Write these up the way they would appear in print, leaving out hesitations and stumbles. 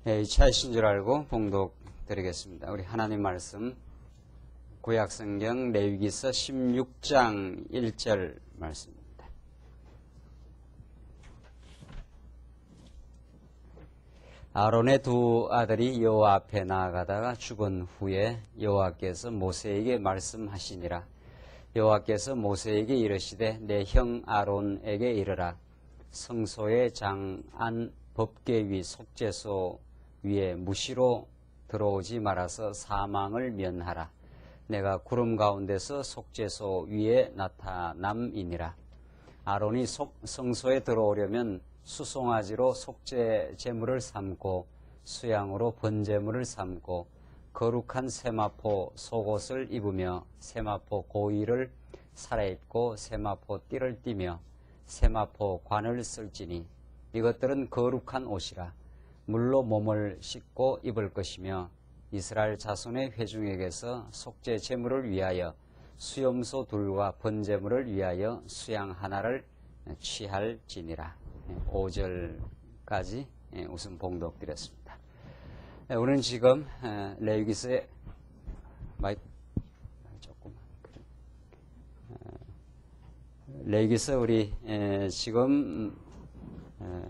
차이신 줄 알고 봉독 드리겠습니다. 우리 하나님 말씀 구약성경 레위기서 16장 1절 말씀입니다. 아론의 두 아들이 여호와 앞에 나아가다가 죽은 후에 여호와께서 모세에게 말씀하시니라. 여호와께서 모세에게 이르시되 내 형 아론에게 이르라. 성소의 장안 법궤 위 속죄소 위에 무시로 들어오지 말아서 사망을 면하라. 내가 구름 가운데서 속죄소 위에 나타남이니라. 아론이 성소에 들어오려면 수송아지로 속죄 제물을 삼고 수양으로 번제물을 삼고 거룩한 세마포 속옷을 입으며 세마포 고위를 살아입고 세마포 띠를 띠며 세마포 관을 쓸지니 이것들은 거룩한 옷이라. 물로 몸을 씻고 입을 것이며 이스라엘 자손의 회중에게서 속죄 제물을 위하여 수염소 둘과 번제물을 위하여 수양 하나를 취할지니라. 5절까지 우선 봉독드렸습니다. 우리는 지금 레위기서의 레위기서 우리 지금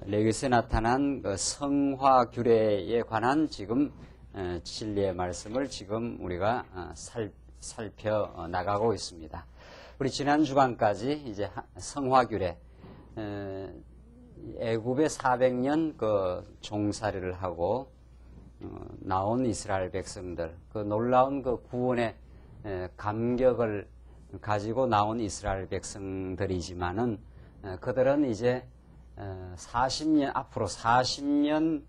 레위기서에 나타난 그 성화 규례에 관한 지금 진리의 말씀을 지금 우리가 살펴 나가고 있습니다. 우리 지난 주간까지 이제 성화 규례 애굽에 400년 그 종살이를 하고 나온 이스라엘 백성들, 그 놀라운 그 구원의 감격을 가지고 나온 이스라엘 백성들이지만은 그들은 이제 40년 앞으로 40년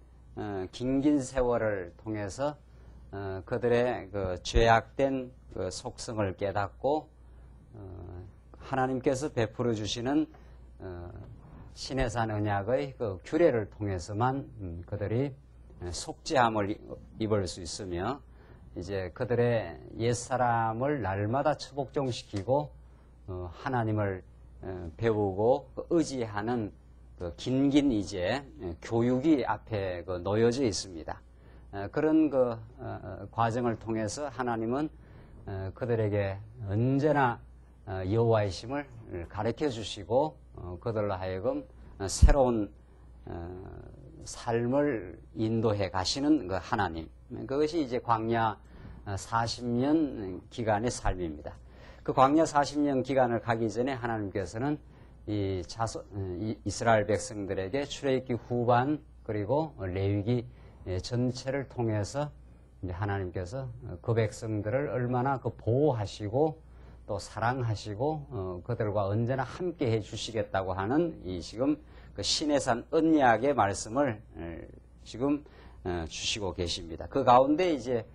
긴긴 세월을 통해서 그들의 그 죄악된 그 속성을 깨닫고 하나님께서 베풀어 주시는 시내산 언약의 그 규례를 통해서만 그들이 속죄함을 입을 수 있으며 이제 그들의 옛사람을 날마다 처복종시키고 하나님을 배우고 의지하는 그 긴긴 이제 교육이 앞에 그 놓여져 있습니다. 그런 그 과정을 통해서 하나님은 그들에게 언제나 여호와이심을 가르쳐 주시고 그들로 하여금 새로운 삶을 인도해 가시는 그 하나님, 그것이 이제 광야 40년 기간의 삶입니다. 그 광야 40년 기간을 가기 전에 하나님께서는 이스라엘 백성들에게 출애굽기 후반 그리고 레위기 전체를 통해서 이제 하나님께서 그 백성들을 얼마나 그 보호하시고 또 사랑하시고 그들과 언제나 함께 해 주시겠다고 하는 이 지금 그 시내산 언약의 말씀을 지금 주시고 계십니다. 그 가운데 이제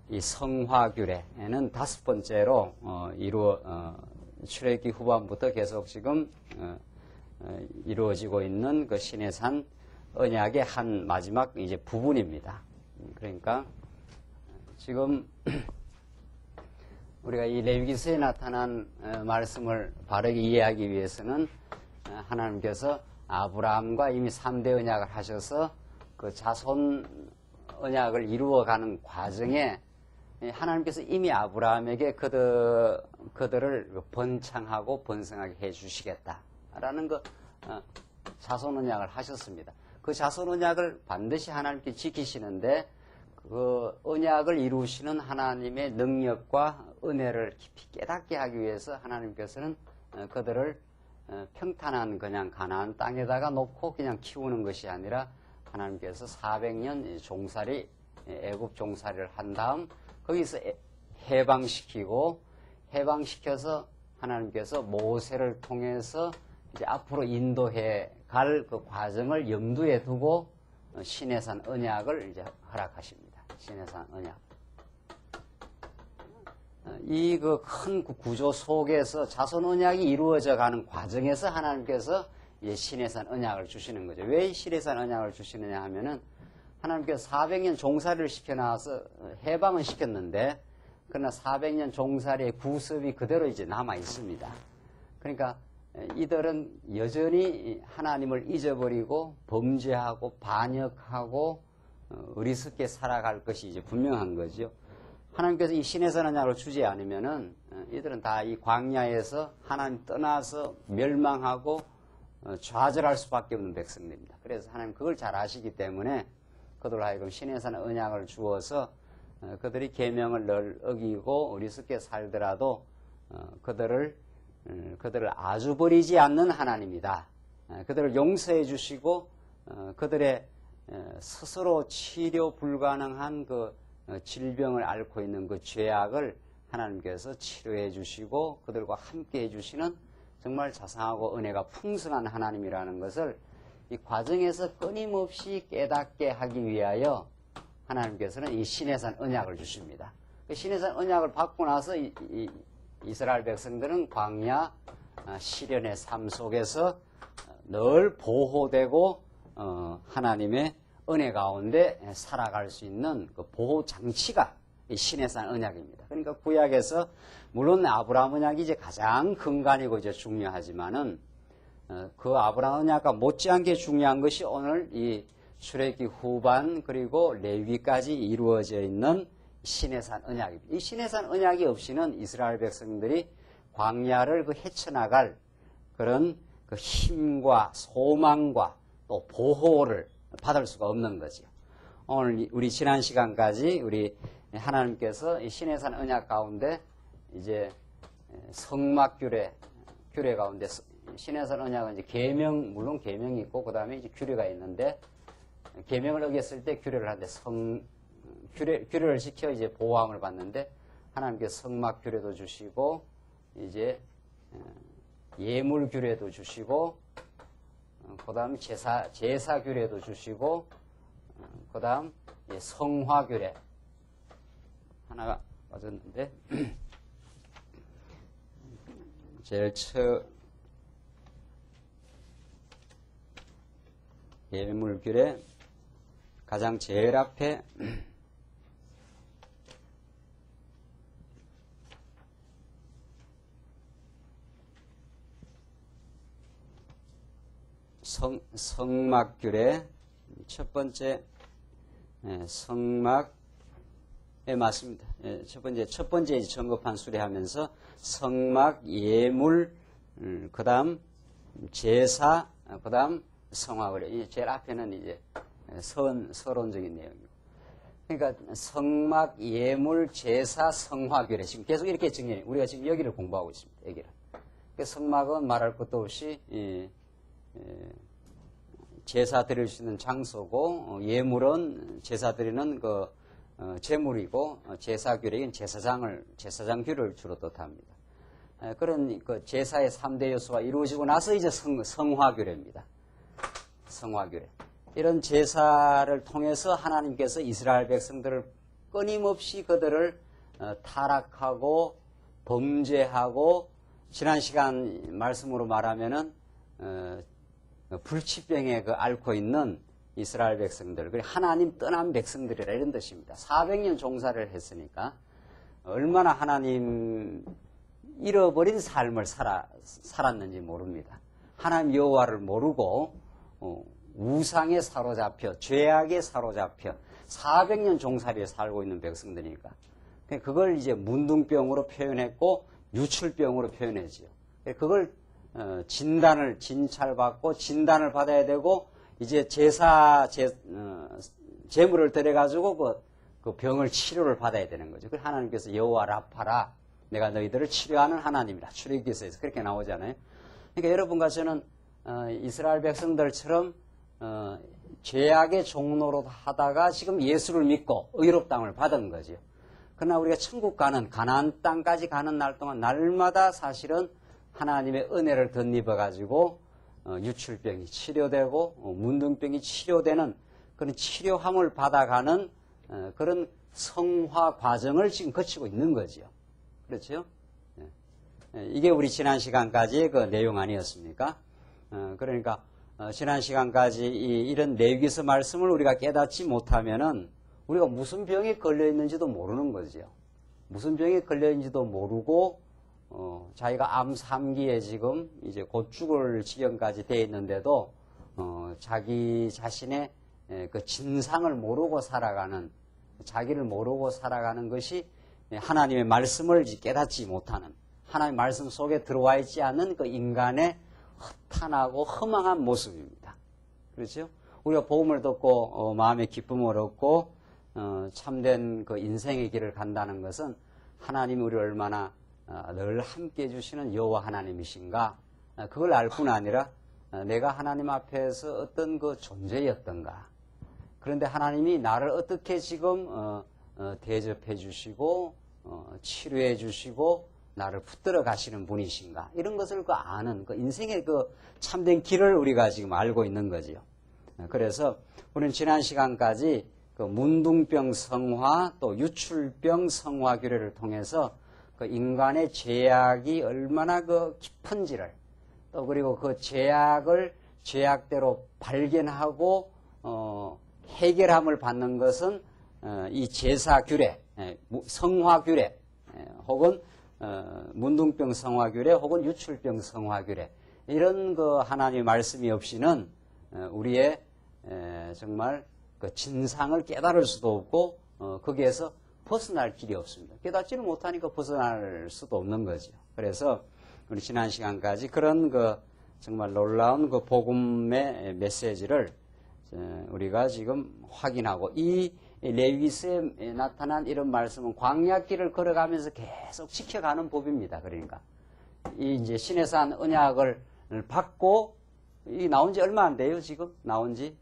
이 성화규례는 다섯 번째로 출애굽기 후반부터 계속 지금 이루어지고 있는 그 시내산 언약의 한 마지막 이제 부분입니다. 그러니까 지금 우리가 이 레위기서에 나타난 말씀을 바르게 이해하기 위해서는 하나님께서 아브라함과 이미 3대 언약을 하셔서 그 자손 언약을 이루어가는 과정에 하나님께서 이미 아브라함에게 그들을 번창하고 번성하게 해 주시겠다라는 그 자손 언약을 하셨습니다. 그 자손 언약을 반드시 하나님께 지키시는데 그 언약을 이루시는 하나님의 능력과 은혜를 깊이 깨닫게 하기 위해서 하나님께서는 그들을 평탄한 그냥 가나안 땅에다가 놓고 그냥 키우는 것이 아니라 하나님께서 400년 종살이 애굽 종살이를 한 다음 거기서 해방시켜서 하나님께서 모세를 통해서 이제 앞으로 인도해 갈 그 과정을 염두에 두고 시내산 언약을 이제 허락하십니다. 시내산 언약. 이 그 큰 구조 속에서 자손 언약이 이루어져 가는 과정에서 하나님께서 이제 시내산 언약을 주시는 거죠. 왜 시내산 언약을 주시느냐 하면은 하나님께서 400년 종살이를 시켜놔서 해방은 시켰는데 그러나 400년 종살이의 구습이 그대로 이제 남아 있습니다. 그러니까 이들은 여전히 하나님을 잊어버리고 범죄하고 반역하고 어리석게 살아갈 것이 이제 분명한 거죠. 하나님께서 이 신의 선언약을 주지 않으면은 이들은 다 이 광야에서 하나님 떠나서 멸망하고 좌절할 수밖에 없는 백성들입니다. 그래서 하나님 그걸 잘 아시기 때문에 그들 하여금 신의 선언약을 주어서 그들이 계명을 늘 어기고 어리석게 살더라도 그들을 아주 버리지 않는 하나님이다. 그들을 용서해 주시고 그들의 스스로 치료 불가능한 그 질병을 앓고 있는 그 죄악을 하나님께서 치료해 주시고 그들과 함께 해 주시는 정말 자상하고 은혜가 풍성한 하나님이라는 것을 이 과정에서 끊임없이 깨닫게 하기 위하여 하나님께서는 이 시내산 언약을 주십니다. 그 시내산 언약을 받고 나서 이스라엘 백성들은 광야 시련의 삶 속에서 늘 보호되고 하나님의 은혜 가운데 살아갈 수 있는 그 보호 장치가 이 시내산 언약입니다. 그러니까 구약에서 물론 아브라함 언약이 이제 가장 근간이고 이제 중요하지만은 그 아브라함 언약과 못지않게 중요한 것이 오늘 이 출애굽기 후반 그리고 레위기까지 이루어져 있는 시내산 언약입니다. 이 시내산 언약이 없이는 이스라엘 백성들이 광야를 그 헤쳐나갈 그런 그 힘과 소망과 또 보호를 받을 수가 없는 거죠. 오늘 우리 지난 시간까지 우리 하나님께서 이 시내산 언약 가운데 이제 성막 규례 가운데 시내산 언약은 이제 계명 물론 계명이 있고 그 다음에 이제 규례가 있는데 계명을 어겼을 때 규례를 하는데 규례를 지켜 이제 보호함을 받는데 하나님께서 성막 규례도 주시고 이제 예물 규례도 주시고 그 다음 제사 규례도 주시고 그 다음 성화 규례 하나가 빠졌는데 제일 예물 규례 가장 제일 앞에 성막 규례 첫 번째 성막에 맞습니다. 첫 번째 이제 정급한 수리하면서 성막 예물 그다음 제사 그다음 성화 규례 제일 앞에는 이제 서론적인 내용이고 그러니까 성막 예물 제사 성화 규례 지금 계속 이렇게 정리해 우리가 지금 여기를 공부하고 있습니다. 여기를 성막은 말할 것도 없이 제사 드릴 수 있는 장소고 예물은 제사 드리는 그 제물이고 제사 규례는 제사장 규례를 주로 뜻합니다. 그런 그 제사의 3대 요소가 이루어지고 나서 이제 성화 규례입니다. 성화 규례. 이런 제사를 통해서 하나님께서 이스라엘 백성들을 끊임없이 그들을 타락하고 범죄하고 지난 시간 말씀으로 말하면은 불치병에 앓고 있는 이스라엘 백성들, 그리고 하나님 떠난 백성들이라 이런 뜻입니다. 400년 종사를 했으니까 얼마나 하나님 잃어버린 삶을 살았는지 모릅니다. 하나님 여호와를 모르고 우상에 사로잡혀 죄악에 사로잡혀 400년 종살이에 살고 있는 백성들이니까 그걸 이제 문둥병으로 표현했고 유출병으로 표현했지요. 그걸 진찰받고 진단을 받아야 되고 이제 제물을 드려가지고 그 병을 치료를 받아야 되는 거죠. 그래서 하나님께서 여호와 라파라 내가 너희들을 치료하는 하나님이라 출애굽기서에서 그렇게 나오잖아요. 그러니까 여러분과 저는 이스라엘 백성들처럼 죄악의 종로로 하다가 지금 예수를 믿고 의롭다함을 받은 거죠. 그러나 우리가 천국 가는 가나안 땅까지 가는 날 동안 날마다 사실은 하나님의 은혜를 덧입어가지고 유출병이 치료되고 문둥병이 치료되는 그런 치료함을 받아가는 그런 성화 과정을 지금 거치고 있는 거죠. 그렇죠? 이게 우리 지난 시간까지의 그 내용 아니었습니까? 그러니까 지난 시간까지 이런 레위기서 말씀을 우리가 깨닫지 못하면은 우리가 무슨 병에 걸려 있는지도 모르는 거죠. 무슨 병에 걸려 있는지도 모르고 자기가 암 3기에 지금 이제 곧 죽을 지경까지 돼 있는데도 자기 자신의 그 진상을 모르고 살아가는, 자기를 모르고 살아가는 것이 하나님의 말씀을 깨닫지 못하는, 하나님의 말씀 속에 들어와 있지 않는 그 인간의 허탄하고 허망한 모습입니다. 그렇죠? 우리가 복음을 듣고 마음의 기쁨을 얻고 참된 그 인생의 길을 간다는 것은 하나님이 우리를 얼마나 늘 함께 해주시는 여호와 하나님이신가, 그걸 알 뿐 아니라 내가 하나님 앞에서 어떤 그 존재였던가, 그런데 하나님이 나를 어떻게 지금 대접해 주시고 치료해 주시고 나를 붙들어 가시는 분이신가, 이런 것을 그 아는 그 인생의 그 참된 길을 우리가 지금 알고 있는 거지요. 그래서 우리는 지난 시간까지 그 문둥병 성화 또 유출병 성화 규례를 통해서 그 인간의 죄악이 얼마나 그 깊은지를, 또 그리고 그 죄악을 죄악대로 발견하고 해결함을 받는 것은 이 제사 규례, 성화 규례, 혹은 문둥병 성화 규례, 혹은 유출병 성화 규례, 이런 그 하나님의 말씀이 없이는 우리의 정말 그 진상을 깨달을 수도 없고 거기에서 벗어날 길이 없습니다. 깨닫지를 못하니까 벗어날 수도 없는 거죠. 그래서 우리 지난 시간까지 그런 그 정말 놀라운 그 복음의 메시지를 우리가 지금 확인하고, 이 레위기서에 나타난 이런 말씀은 광야길을 걸어가면서 계속 지켜가는 법입니다. 그러니까 이 이제 신의 산 언약을 받고, 이 나온 지 얼마 안 돼요. 지금 나온 지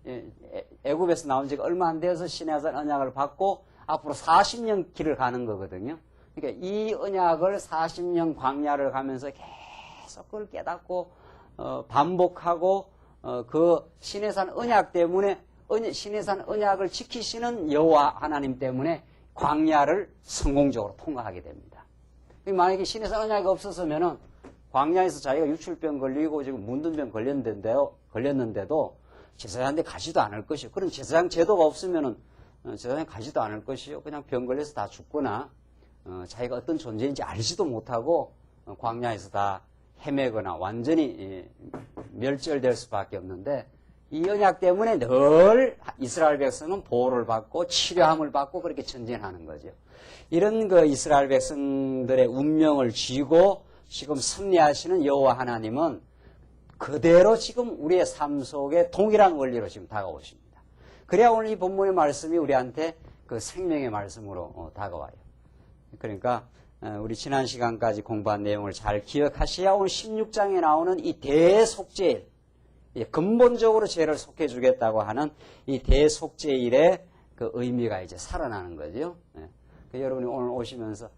애굽에서 나온 지가 얼마 안 되어서 신의 산 언약을 받고 앞으로 40년 길을 가는 거거든요. 그러니까 이 언약을 40년 광야를 가면서 계속 그걸 깨닫고 반복하고 그 신의 산 언약 때문에, 신의 산 언약을 지키시는 여호와 하나님 때문에 광야를 성공적으로 통과하게 됩니다. 만약에 신의 산 언약이 없었으면은 광야에서 자기가 유출병 걸리고 지금 문둥병 걸렸는데도 제사장한테 가지도 않을 것이요. 그런 제사장 제도가 없으면은 제사장에 가지도 않을 것이요. 그냥 병 걸려서 다 죽거나 자기가 어떤 존재인지 알지도 못하고 광야에서 다 헤매거나 완전히 멸절될 수밖에 없는데, 이 언약 때문에 늘 이스라엘 백성은 보호를 받고 치료함을 받고 그렇게 전진하는 거죠. 이런 그 이스라엘 백성들의 운명을 쥐고 지금 승리하시는 여호와 하나님은 그대로 지금 우리의 삶 속에 동일한 원리로 지금 다가오십니다. 그래야 오늘 이 본문의 말씀이 우리한테 그 생명의 말씀으로 다가와요. 그러니까 우리 지난 시간까지 공부한 내용을 잘 기억하셔야 오늘 16장에 나오는 이 대속죄일, 근본적으로 죄를 속해주겠다고 하는 이 대속죄일의 그 의미가 이제 살아나는 거죠. 여러분이 오늘 오시면서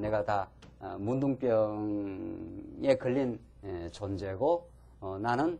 내가 다 문둥병에 걸린 존재고 나는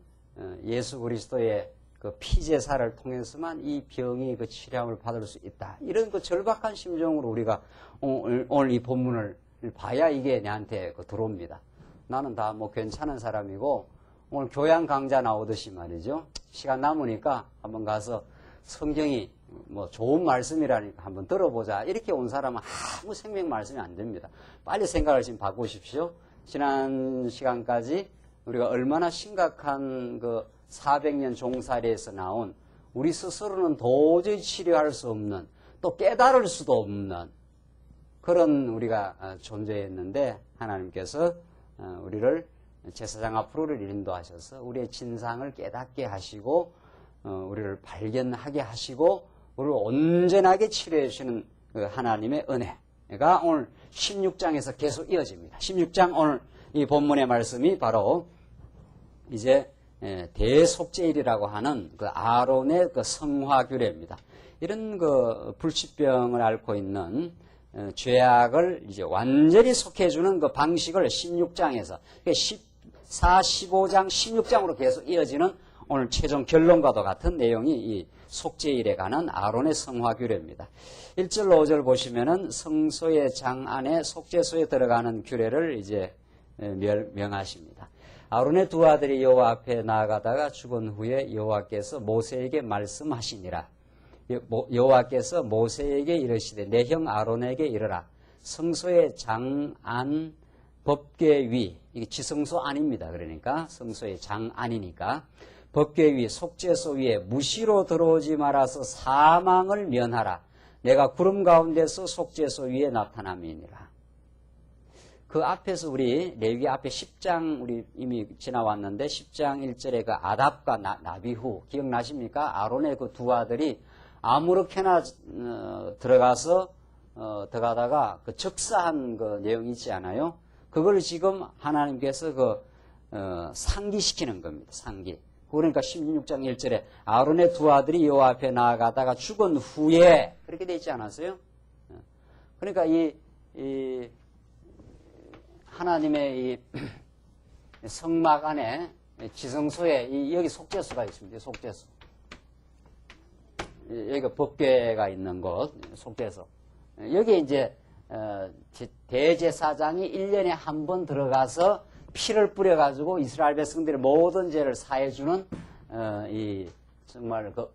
예수 그리스도의 그 피제사를 통해서만 이 병이 그 치료함을 받을 수 있다. 이런 그 절박한 심정으로 우리가 오늘 이 본문을 봐야 이게 내한테 들어옵니다. 나는 다 뭐 괜찮은 사람이고 오늘 교양 강좌 나오듯이 말이죠. 시간 남으니까 한번 가서 성경이 뭐 좋은 말씀이라니까 한번 들어보자. 이렇게 온 사람은 아무 생명 말씀이 안 됩니다. 빨리 생각을 지금 바꾸십시오. 지난 시간까지 우리가 얼마나 심각한 그 400년 종살이에서 나온, 우리 스스로는 도저히 치료할 수 없는, 또 깨달을 수도 없는 그런 우리가 존재했는데, 하나님께서 우리를 제사장 앞으로를 인도하셔서 우리의 진상을 깨닫게 하시고 우리를 발견하게 하시고 우리를 온전하게 치료해 주시는 그 하나님의 은혜가 오늘 16장에서 계속 이어집니다. 16장 오늘 이 본문의 말씀이 바로 이제 대속죄일이라고 하는 그 아론의 그 성화 규례입니다. 이런 그 불치병을 앓고 있는 죄악을 이제 완전히 속해주는 그 방식을 16장에서 14, 15장, 16장으로 계속 이어지는 오늘 최종 결론과도 같은 내용이 이 속죄일에 관한 아론의 성화 규례입니다. 1절로 5절 보시면은 성소의 장 안에 속죄소에 들어가는 규례를 이제 명하십니다. 아론의 두 아들이 여호와 앞에 나아가다가 죽은 후에 여호와께서 모세에게 말씀하시니라. 여호와께서 모세에게 이르시되 내 형 아론에게 이르라. 성소의 장 안 법궤 위, 이게 지성소 안입니다. 그러니까 성소의 장 안이니까 법궤 위, 속죄소 위에 무시로 들어오지 말아서 사망을 면하라. 내가 구름 가운데서 속죄소 위에 나타남이니라. 그 앞에서 우리 레위기 앞에 10장 우리 이미 지나왔는데 10장 1절에 그 아답과 나비후 기억나십니까? 아론의 그 두 아들이 아무렇게나 들어가다가 그 적사한 그 내용이 있지 않아요? 그걸 지금 하나님께서 상기시키는 겁니다. 상기. 그러니까 16장 1절에 아론의 두 아들이 여호와 앞에 나아가다가 죽은 후에 그렇게 돼 있지 않았어요? 그러니까 이 하나님의 이 성막 안에 지성소에 여기 속죄소가 있습니다. 속죄소. 여기가 법궤가 있는 곳, 속죄소. 여기 이제 대제사장이 1년에 한 번 들어가서 피를 뿌려가지고 이스라엘 백성들의 모든 죄를 사해주는 이 정말 그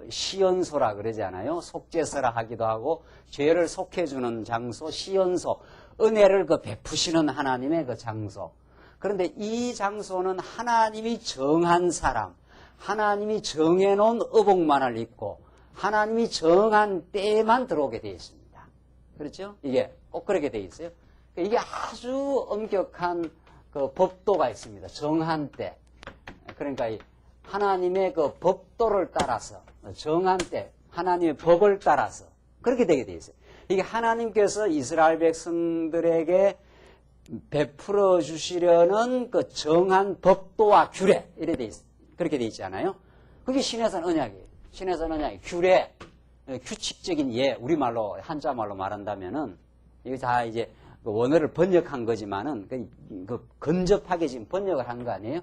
시연소라 그러지 않아요? 속죄소라 하기도 하고 죄를 속해주는 장소, 시연소, 은혜를 그 베푸시는 하나님의 그 장소. 그런데 이 장소는 하나님이 정한 사람, 하나님이 정해놓은 의복만을 입고 하나님이 정한 때에만 들어오게 되어 있습니다. 그렇죠? 이게 꼭 그렇게 되어 있어요. 이게 아주 엄격한 그 법도가 있습니다. 정한 때. 그러니까 하나님의 그 법도를 따라서 정한 때, 하나님의 법을 따라서 그렇게 되게 되어 있어요. 이게 하나님께서 이스라엘 백성들에게 베풀어 주시려는 그 정한 법도와 규례 이렇게 돼 있어요. 그렇게 돼 있지 않아요? 그게 신해산 언약이에요. 신해산 언약이 규례, 규칙적인 예, 우리말로 한자말로 말한다면은 이거 다 이제 원어를 번역한 거지만은 그 근접하게 지금 번역을 한 거 아니에요?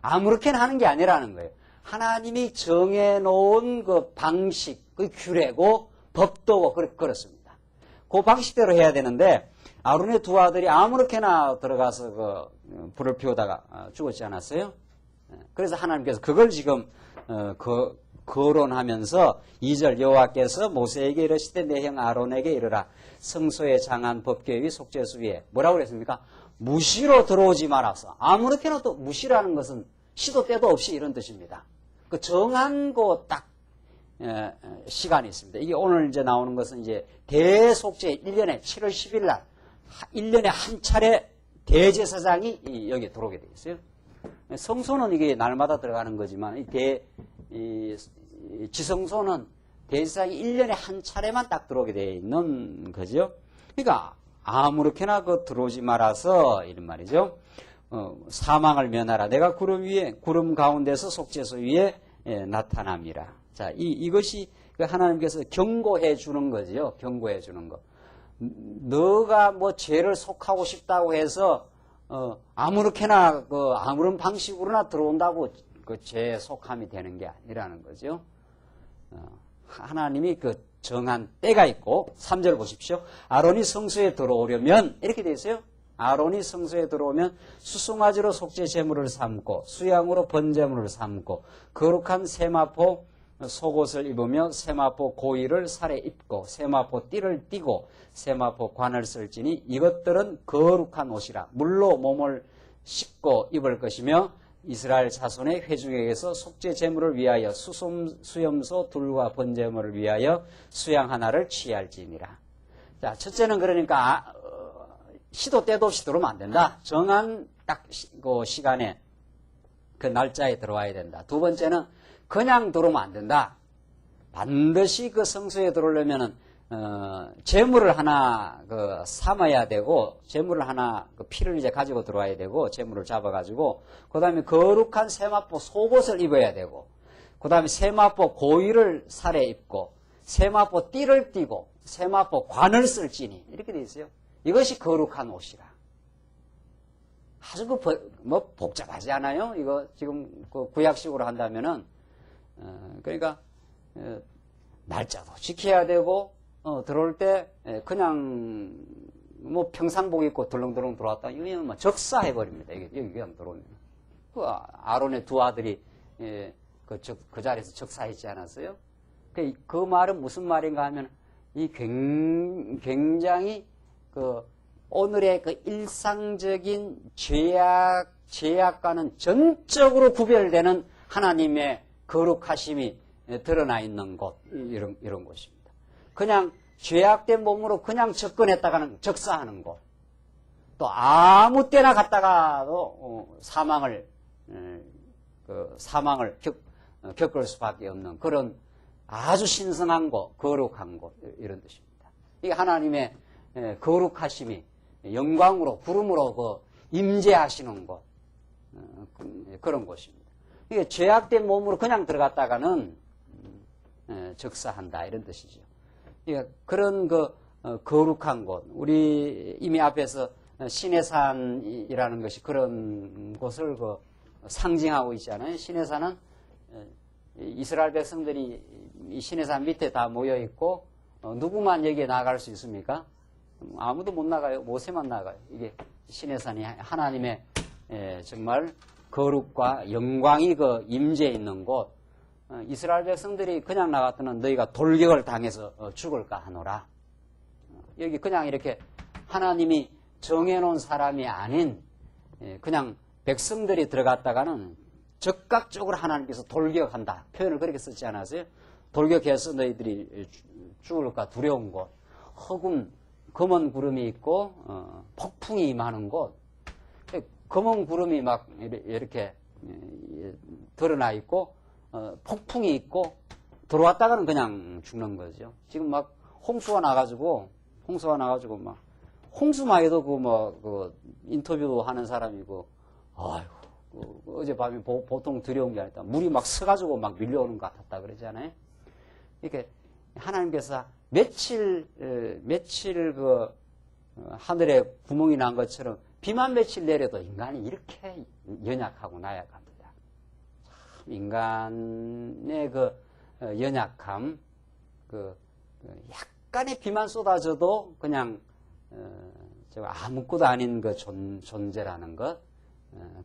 아무렇게나 하는 게 아니라는 거예요. 하나님이 정해놓은 그 방식, 그 규례고 법도고 그렇습니다. 그 방식대로 해야 되는데 아론의 두 아들이 아무렇게나 들어가서 그 불을 피우다가 죽었지 않았어요? 그래서 하나님께서 그걸 지금 거론하면서 2절 여호와께서 모세에게 이르시되 내 형 아론에게 이르라 성소의 장한 법궤 위 속죄소 위에 뭐라고 그랬습니까? 무시로 들어오지 말아서. 아무렇게나 또 무시라는 것은 시도 때도 없이 이런 뜻입니다. 그 정한 거 딱 시간이 있습니다. 이게 오늘 이제 나오는 것은 이제 대속죄 1년에 7월 10일 날 1년에 한 차례 대제사장이 여기에 들어오게 되어 있어요. 성소는 이게 날마다 들어가는 거지만 이 지성소는 대제사장이 1년에 한 차례만 딱 들어오게 되어 있는 거죠. 그러니까 아무렇게나 들어오지 말아서 이런 말이죠. 사망을 면하라. 내가 구름 가운데서 속죄소 위에 나타남이라. 자, 이것이 하나님께서 경고해 주는 거죠. 경고해 주는 거. 너가 뭐 죄를 속하고 싶다고 해서 아무렇게나 아무런 방식으로나 들어온다고 그 죄 속함이 되는 게 아니라는 거죠. 하나님이 그 정한 때가 있고 3절 보십시오. 아론이 성소에 들어오려면 이렇게 되어 있어요. 아론이 성소에 들어오면 수송아지로 속죄 제물을 삼고 수양으로 번제물을 삼고 거룩한 세마포 속옷을 입으며 세마포 고이를 살에 입고 세마포 띠를 띠고 세마포 관을 쓸지니 이것들은 거룩한 옷이라 물로 몸을 씻고 입을 것이며 이스라엘 자손의 회중에게서 속죄 제물을 위하여 수염소 둘과 번제물을 위하여 수양 하나를 취할지니라. 자, 첫째는 그러니까 시도 때도 없이 들어오면 안 된다. 정한 딱 그 시간에 그 날짜에 들어와야 된다. 두 번째는 그냥 들어오면 안 된다. 반드시 그 성소에 들어오려면은 제물을 하나 삼아야 되고 제물을 하나 피를 이제 가지고 들어와야 되고 제물을 잡아가지고 그다음에 거룩한 세마포 속옷을 입어야 되고 그다음에 세마포 고이를 살에 입고 세마포 띠를 띠고 세마포 관을 쓸지니 이렇게 돼 있어요. 이것이 거룩한 옷이라. 아주 복잡하지 않아요? 이거 지금 구약식으로 한다면은 그러니까 날짜도 지켜야 되고 들어올 때 그냥 뭐 평상복 입고 덜렁덜렁 들어왔다 이건 뭐 적사해 버립니다. 여기 그냥 들어오면 그 아론의 두 아들이 그 자리에서 적사했지 않았어요? 그 말은 무슨 말인가 하면 이 굉장히 오늘의 그 일상적인 죄악과는 전적으로 구별되는 하나님의 거룩하심이 드러나 있는 곳, 이런 곳입니다. 그냥 죄악된 몸으로 그냥 접근했다가는 적사하는 곳, 또 아무 때나 갔다가도 사망을 겪을 수밖에 없는 그런 아주 신성한 곳, 거룩한 곳, 이런 뜻입니다. 이게 하나님의 거룩하심이 영광으로, 구름으로 임재하시는 곳, 그런 곳입니다. 이게 죄악된 몸으로 그냥 들어갔다가는 적사한다, 이런 뜻이죠. 그런 거룩한 곳, 우리 이미 앞에서 신의 산이라는 것이 그런 곳을 상징하고 있잖아요. 신의 산은 이스라엘 백성들이 이 신의 산 밑에 다 모여 있고 누구만 여기에 나갈 수 있습니까? 아무도 못 나가요. 모세만 나가요. 이게 신의 산이 하나님의 정말 거룩과 영광이 임재해 있는 곳. 이스라엘 백성들이 그냥 나갔더니 너희가 돌격을 당해서 죽을까 하노라. 여기 그냥 이렇게 하나님이 정해놓은 사람이 아닌 그냥 백성들이 들어갔다가는 적극적으로 하나님께서 돌격한다. 표현을 그렇게 쓰지 않았어요? 돌격해서 너희들이 죽을까 두려운 곳, 허금, 검은 구름이 있고 폭풍이 임하는 곳, 검은 구름이 막 이렇게 드러나 있고 폭풍이 있고 들어왔다가는 그냥 죽는 거죠. 지금 막 홍수가 나가지고 막 홍수마에도 그 인터뷰 하는 사람이고, 아이고, 어젯밤에 보통 두려운 게 아니다. 물이 막 서가지고 막 밀려오는 것 같았다 그러잖아요. 이렇게 하나님께서 며칠 하늘에 구멍이 난 것처럼 비만 며칠 내려도 인간이 이렇게 연약하고 나약합니다. 참 인간의 연약함, 약간의 비만 쏟아져도 그냥 아무것도 아닌 존재라는 것,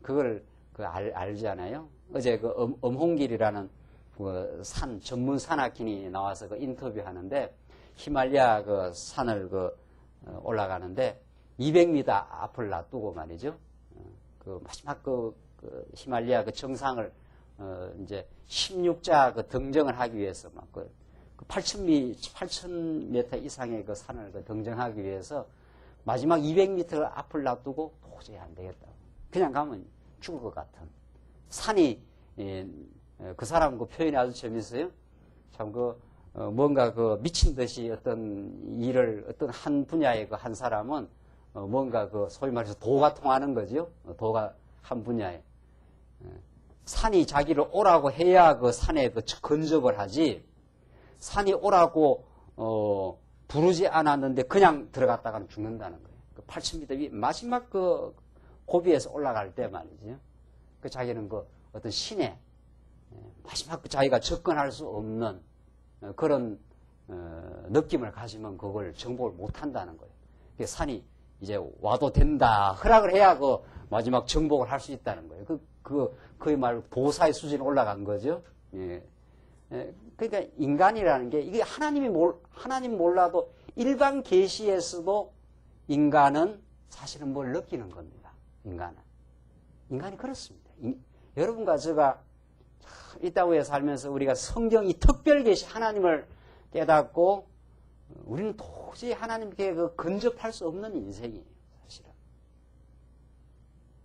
그걸 알잖아요. 어제 엄홍길이라는 전문 산악인이 나와서 인터뷰하는데, 히말리아 산을 올라가는데 200m 앞을 놔두고 말이죠. 마지막 히말리아 정상을 이제 16자 등정을 하기 위해서 막 8,000m 이상의 산을 등정하기 위해서 마지막 200m 앞을 놔두고 도저히 안 되겠다. 그냥 가면 죽을 것 같은 산이, 그 사람 표현이 아주 재밌어요. 참 뭔가 미친 듯이 어떤 일을, 어떤 한 분야의 한 사람은 뭔가 소위 말해서 도가 통하는 거죠. 도가 한 분야에. 산이 자기를 오라고 해야 산에 근접을 하지, 산이 오라고 부르지 않았는데 그냥 들어갔다가는 죽는다는 거예요. 8,000m 마지막 고비에서 올라갈 때 말이죠. 자기는 어떤 신의 마지막 자기가 접근할 수 없는 그런 느낌을 가지면 그걸 정복을 못 한다는 거예요. 산이 이제 와도 된다, 허락을 해야 마지막 정복을 할 수 있다는 거예요. 거의 말 보사의 수준에 올라간 거죠. 예. 그러니까 인간이라는 게 이게 하나님 몰라도 일반 계시에서도 인간은 사실은 뭘 느끼는 겁니다. 인간이 그렇습니다. 여러분과 제가 이 땅에 살면서 우리가 성경 이 특별 계시 하나님을 깨닫고 우리는 도저히 하나님께 근접할 수 없는 인생이에요. 사실은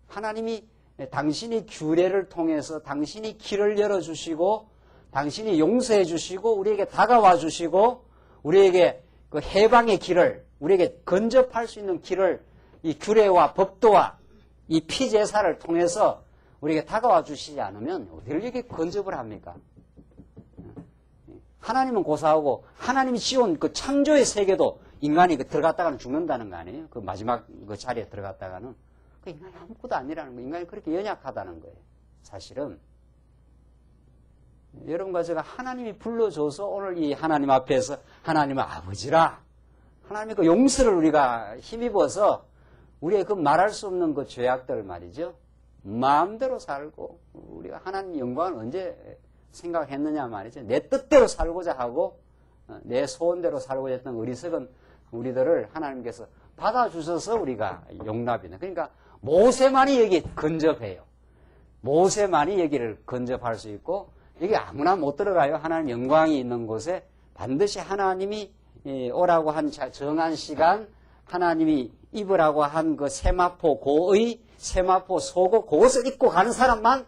하나님이 당신이 규례를 통해서 당신이 길을 열어주시고 당신이 용서해 주시고 우리에게 다가와 주시고 우리에게 해방의 길을, 우리에게 근접할 수 있는 길을 이 규례와 법도와 이 피제사를 통해서 우리에게 다가와 주시지 않으면 어디를 이렇게 근접을 합니까? 하나님은 고사하고 하나님이 지은 창조의 세계도 인간이 들어갔다가는 죽는다는 거 아니에요? 마지막 자리에 들어갔다가는. 인간이 아무것도 아니라는 거예요. 인간이 그렇게 연약하다는 거예요. 사실은. 여러분과 제가 하나님이 불러줘서 오늘 이 하나님 앞에서 하나님은 아버지라, 하나님의 용서를 우리가 힘입어서 우리의 말할 수 없는 죄악들 말이죠. 마음대로 살고 우리가 하나님 영광을 언제 생각했느냐 말이죠. 내 뜻대로 살고자 하고 내 소원대로 살고자 했던 어리석은 우리들을 하나님께서 받아주셔서 우리가 용납이 돼. 그러니까 모세만이 여기 근접해요. 모세만이 여기를 근접할 수 있고 여기 아무나 못 들어가요. 하나님 영광이 있는 곳에 반드시 하나님이 오라고 한 정한 시간, 하나님이 입으라고 한 그 세마포 고의 세마포 속옷 그것을 입고 가는 사람만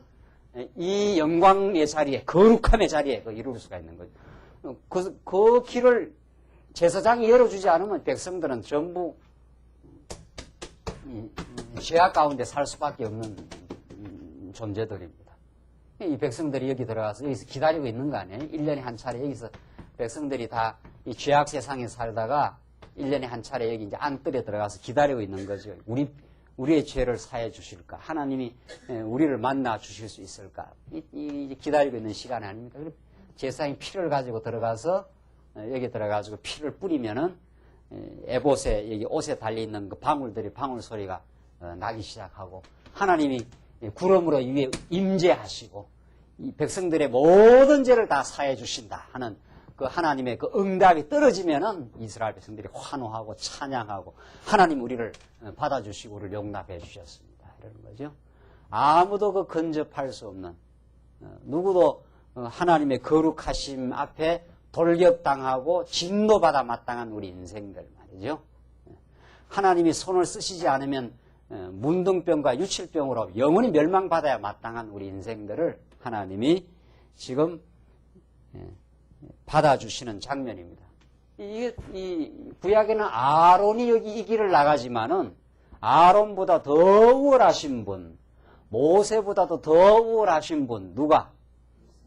이 영광의 자리에, 거룩함의 자리에 이룰 수가 있는 거죠. 그 길을 제사장이 열어주지 않으면 백성들은 전부 죄악 가운데 살 수밖에 없는 존재들입니다. 이 백성들이 여기 들어가서 여기서 기다리고 있는 거 아니에요? 1년에 한 차례 여기서 백성들이 다 이 죄악 세상에 살다가 1년에 한 차례 여기 이제 안뜰에 들어가서 기다리고 있는 거죠. 우리의 죄를 사해 주실까? 하나님이 우리를 만나 주실 수 있을까? 기다리고 있는 시간 아닙니까? 제사장이 피를 가지고 들어가서 여기 들어가지고 피를 뿌리면은 에봇에 여기 옷에 달려 있는 그 방울 소리가 나기 시작하고 하나님이 구름으로 위에 임재하시고 이 백성들의 모든 죄를 다 사해 주신다 하는 그 하나님의 그 응답이 떨어지면은 이스라엘 백성들이 환호하고 찬양하고 하나님 우리를 받아주시고 우리를 용납해 주셨습니다. 이러는 거죠. 아무도 그 근접할 수 없는 누구도 하나님의 거룩하심 앞에 돌격당하고 진노받아 마땅한 우리 인생들 말이죠. 하나님이 손을 쓰시지 않으면 문둥병과 유칠병으로 영원히 멸망받아야 마땅한 우리 인생들을 하나님이 지금 받아주시는 장면입니다. 이 구약에는 아론이 여기 이 길을 나가지만은 아론보다 더 우월하신 분, 모세보다도 더 우월하신 분, 누가?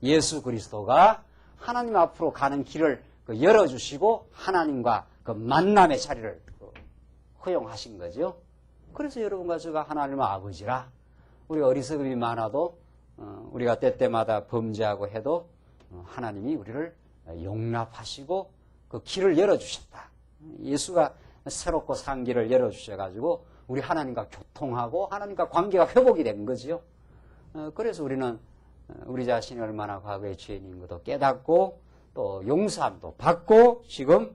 예수 그리스도가 하나님 앞으로 가는 길을 열어주시고 하나님과 그 만남의 자리를 허용하신 거죠. 그래서 여러분과 제가 하나님의 아버지라 우리 어리석음이 많아도 우리가 때때마다 범죄하고 해도 하나님이 우리를 용납하시고 그 길을 열어주셨다. 예수가 새롭고 산 길을 열어주셔가지고 우리 하나님과 교통하고 하나님과 관계가 회복이 된 거죠. 그래서 우리는 우리 자신이 얼마나 과거의 죄인인 것도 깨닫고 또 용서함도 받고 지금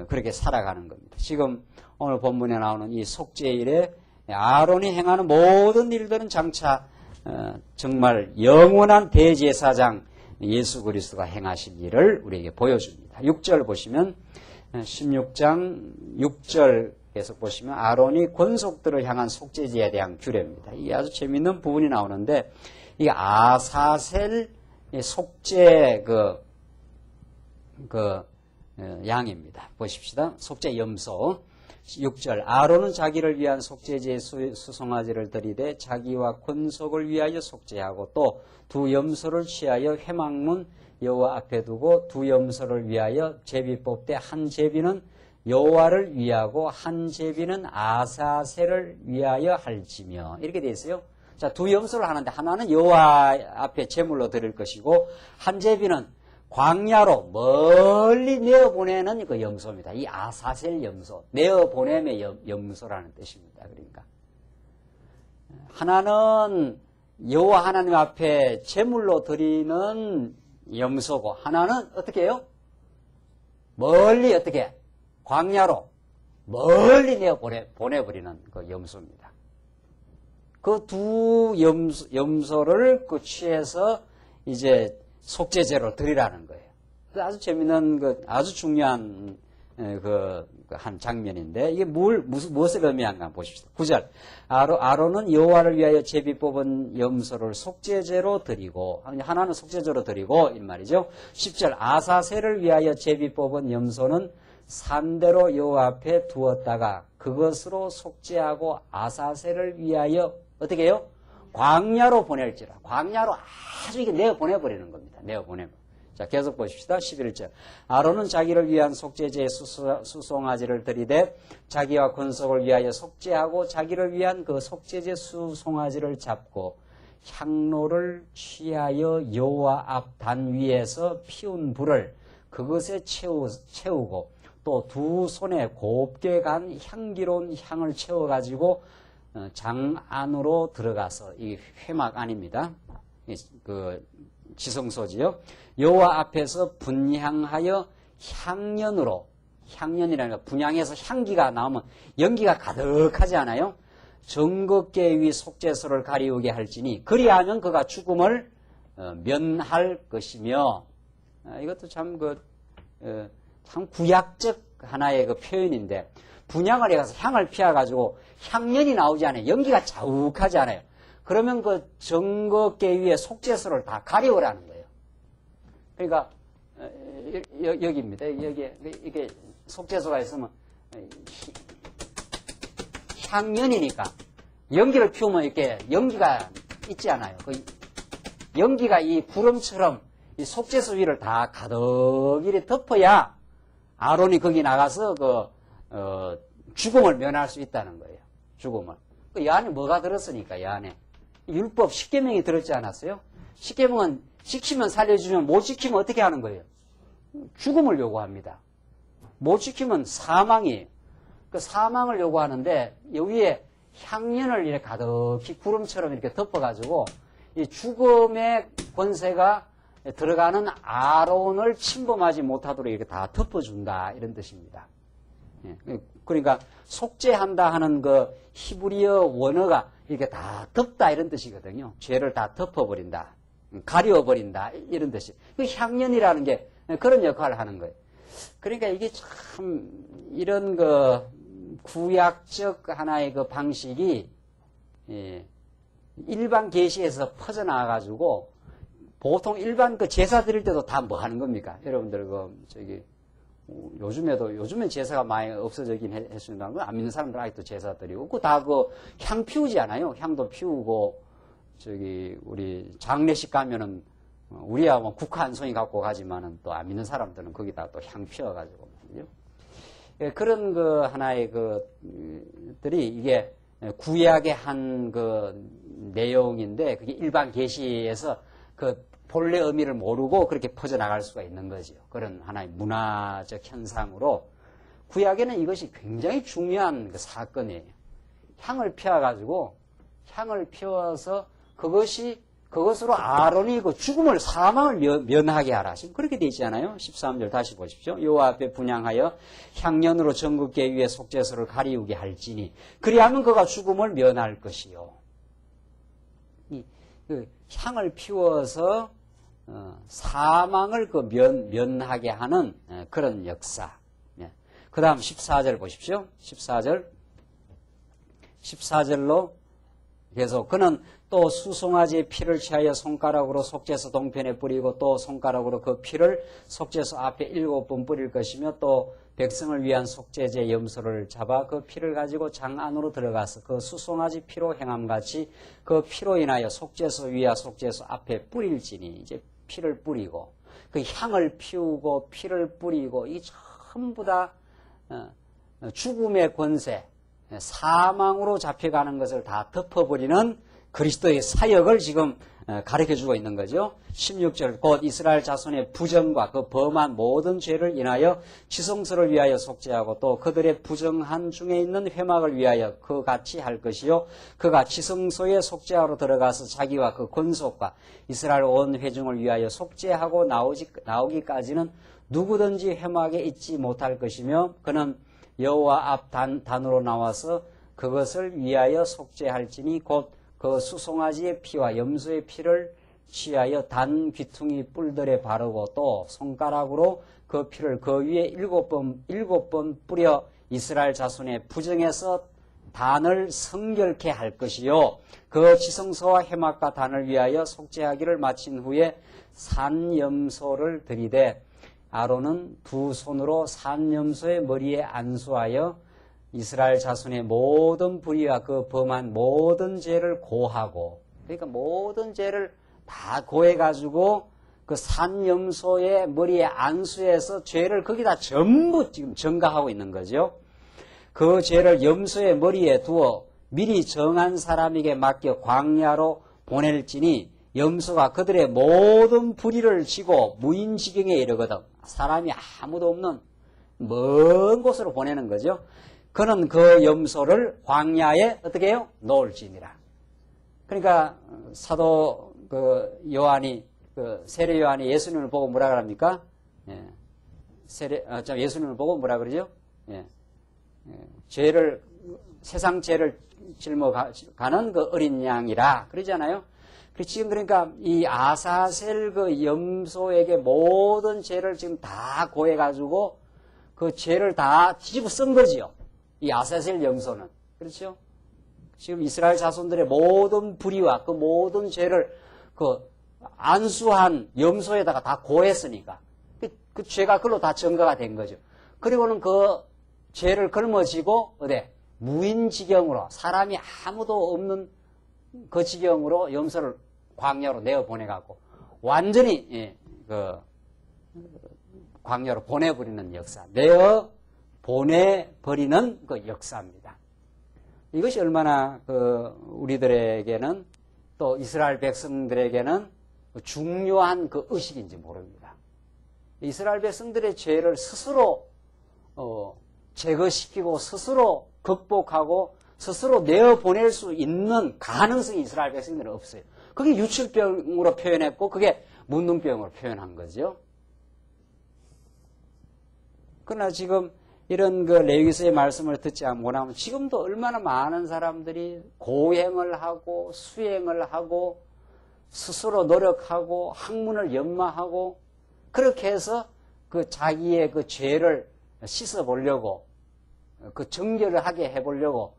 그렇게 살아가는 겁니다. 지금 오늘 본문에 나오는 이 속죄일에 아론이 행하는 모든 일들은 장차 정말 영원한 대제사장 예수 그리스도가 행하실 일을 우리에게 보여줍니다. 6절 보시면 16장 6절 계속 보시면 아론이 권속들을 향한 속죄제에 대한 규례입니다. 이게 아주 재미있는 부분이 나오는데 이 아사셀 속죄 양입니다. 보십시다. 속죄 염소 6절 아론은 자기를 위한 속죄제의 수송아지를 들이되 자기와 권속을 위하여 속죄하고 또 두 염소를 취하여 회막문 여호와 앞에 두고 두 염소를 위하여 제비 뽑되 한 제비는 여호와를 위하고 한 제비는 아사셀을 위하여 할지며 이렇게 되어 있어요. 자, 두 염소를 하는데 하나는 여호와 앞에 제물로 드릴 것이고 한 제비는 광야로 멀리 내어보내는 그 염소입니다. 이 아사셀 염소, 내어보냄의 염소라는 뜻입니다. 그러니까 하나는 여호와 하나님 앞에 제물로 드리는 염소고 하나는 어떻게 해요? 멀리 어떻게 광야로 멀리 내어보내버리는 그 염소입니다. 그 두 염소를 취해서 이제 속죄제로 드리라는 거예요. 아주 재미있는 아주 중요한 한 장면인데 이게 무엇을 의미하는가 보십시오. 9절 아론은 여호와를 위하여 제비 뽑은 염소를 속죄제로 드리고 하나는 속죄제로 드리고 이 말이죠. 10절 아사셀을 위하여 제비 뽑은 염소는 산대로 여호와 앞에 두었다가 그것으로 속죄하고 아사셀을 위하여 어떻게 해요? 광야로 보낼지라. 광야로 아주 이게 내어보내버리는 겁니다. 내어보내버려. 자, 계속 보십시다. 11절. 아론은 자기를 위한 속죄제의 수송아지를 들이되 자기와 권속을 위하여 속죄하고 자기를 위한 그 속죄제 수송아지를 잡고 향로를 취하여 여호와 앞 단 위에서 피운 불을 그것에 채우고 또 두 손에 곱게 간 향기로운 향을 채워가지고 장 안으로 들어가서 이 회막 안입니다. 그 지성소지요. 여호와 앞에서 분향하여 향연으로 향연이라는 거, 분향에서 향기가 나오면 연기가 가득하지 않아요? 정겁계 위 속죄소를 가리우게 할지니 그리하면 그가 죽음을 면할 것이며. 이것도 참 참 구약적 하나의 그 표현인데, 분향을 해가서 향을 피워가지고 향연이 나오지 않아요. 연기가 자욱하지 않아요. 그러면 그 정겁계 위에 속죄소를 다 가리우라는 거예요. 그러니까 여기입니다. 여기에 이게 속죄소가 있으면 향연이니까 연기를 피우면 이렇게 연기가 있지 않아요. 그 연기가 이 구름처럼 이 속죄소 위를 다 가득 이렇게 덮어야 아론이 거기 나가서 죽음을 면할 수 있다는 거예요. 죽음을. 이 안에 뭐가 들었으니까, 이 안에. 율법 10계명이 들었지 않았어요? 10계명은 지키면 살려주면 못 지키면 어떻게 하는 거예요? 죽음을 요구합니다. 못 지키면 사망이에요. 그 사망을 요구하는데 여기에 향연을 이렇게 가득히 구름처럼 이렇게 덮어가지고 이 죽음의 권세가 들어가는 아론을 침범하지 못하도록 이렇게 다 덮어준다, 이런 뜻입니다. 그러니까 속죄한다 하는 그 히브리어 원어가 이렇게 다 덮다 이런 뜻이거든요. 죄를 다 덮어버린다, 가려버린다 이런 뜻이. 그 향연이라는 게 그런 역할을 하는 거예요. 그러니까 이게 참 이런 그 구약적 하나의 그 방식이 일반 계시에서 퍼져나와가지고 보통 일반 그 제사 드릴 때도 다 뭐 하는 겁니까? 여러분들 요즘엔 제사가 많이 없어지긴 했습니다. 안 믿는 사람들 아직도 제사 드리고, 다 향 피우지 않아요? 향도 피우고, 우리 장례식 가면은, 우리야 뭐 국화 한 송이 갖고 가지만은 또 안 믿는 사람들은 거기다 또 향 피워가지고. 그런 하나의 들이 이게 구약의 한 내용인데, 그게 일반 계시에서 본래 의미를 모르고 그렇게 퍼져나갈 수가 있는 거죠. 그런 하나의 문화적 현상으로 구약에는 이것이 굉장히 중요한 사건이에요. 향을 피워서 그것으로 아론이 죽음을, 사망을 면하게 하라. 지금 그렇게 되어 있잖아요. 13절 다시 보십시오. 여호와 앞에 분향하여 향연으로 정극계 위에 속죄소를 가리우게 할지니 그리하면 그가 죽음을 면할 것이요. 향을 피워서 사망을 면하게 하는 그런 역사. 그 다음 14절 보십시오. 14절로 계속 그는 또 수송아지의 피를 취하여 손가락으로 속죄소 동편에 뿌리고 또 손가락으로 그 피를 속죄소 앞에 7번 뿌릴 것이며 또 백성을 위한 속죄제 염소를 잡아 그 피를 가지고 장 안으로 들어가서 그 수송아지 피로 행함같이 그 피로 인하여 속죄소 위와 속죄소 앞에 뿌릴지니, 이제 피를 뿌리고 그 향을 피우고 피를 뿌리고 이 전부 다 죽음의 권세, 사망으로 잡혀가는 것을 다 덮어버리는 그리스도의 사역을 지금 가르쳐주고 있는 거죠. 16절 곧 이스라엘 자손의 부정과 그 범한 모든 죄를 인하여 지성소를 위하여 속죄하고 또 그들의 부정한 중에 있는 회막을 위하여 그같이 할 것이요 그가 지성소에 속죄하러 들어가서 자기와 그 권속과 이스라엘 온 회중을 위하여 속죄하고 나오기까지는 누구든지 회막에 있지 못할 것이며 그는 여호와 앞 단으로 나와서 그것을 위하여 속죄할지니 곧 그 수송아지의 피와 염소의 피를 취하여 단 귀퉁이 뿔들에 바르고 또 손가락으로 그 피를 그 위에 7번 뿌려 이스라엘 자손의 부정에서 단을 성결케 할 것이요 그 지성소와 회막과 단을 위하여 속죄하기를 마친 후에 산염소를 들이되 아론은 두 손으로 산염소의 머리에 안수하여 이스라엘 자손의 모든 불의와 그 범한 모든 죄를 고하고, 그러니까 모든 죄를 다 고해가지고 그 산염소의 머리에 안수해서 죄를 거기다 전부 지금 전가하고 있는 거죠. 그 죄를 염소의 머리에 두어 미리 정한 사람에게 맡겨 광야로 보낼지니 염소가 그들의 모든 불의를 지고 무인지경에 이르거든. 사람이 아무도 없는 먼 곳으로 보내는 거죠. 그는 그 염소를 광야에 어떻게 해요? 놓을지니라. 그러니까 사도 요한이 세례 요한이 예수님을 보고 뭐라 그럽니까? 예수님을 보고 뭐라 그러죠? 예. 세상 죄를 짊어가는 그 어린 양이라 그러잖아요. 지금 그러니까 이 아사셀 그 염소에게 모든 죄를 지금 다 고해가지고 그 죄를 다 뒤집어 쓴 거지요. 이 아사셀 염소는. 그렇죠? 지금 이스라엘 자손들의 모든 불의와 그 모든 죄를 그 안수한 염소에다가 다 고했으니까 그 죄가 그걸로 다 증거가 된 거죠. 그리고는 그 죄를 걸머지고 무인지경으로 사람이 아무도 없는 그 지경으로 염소를 광야로 내어 보내갖고 완전히 그 광야로 보내버리는 역사, 내어 보내버리는 그 역사입니다. 이것이 얼마나 우리들에게는 또 이스라엘 백성들에게는 중요한 그 의식인지 모릅니다. 이스라엘 백성들의 죄를 스스로 제거시키고 스스로 극복하고 스스로 내어보낼 수 있는 가능성이 이스라엘 백성들은 없어요. 그게 유출병으로 표현했고 그게 문둥병으로 표현한 거죠. 그러나 지금 이런 그 레위기서의 말씀을 듣지 못하면 지금도 얼마나 많은 사람들이 고행을 하고 수행을 하고 스스로 노력하고 학문을 연마하고 그렇게 해서 그 자기의 그 죄를 씻어보려고 그 정결을 하게 해보려고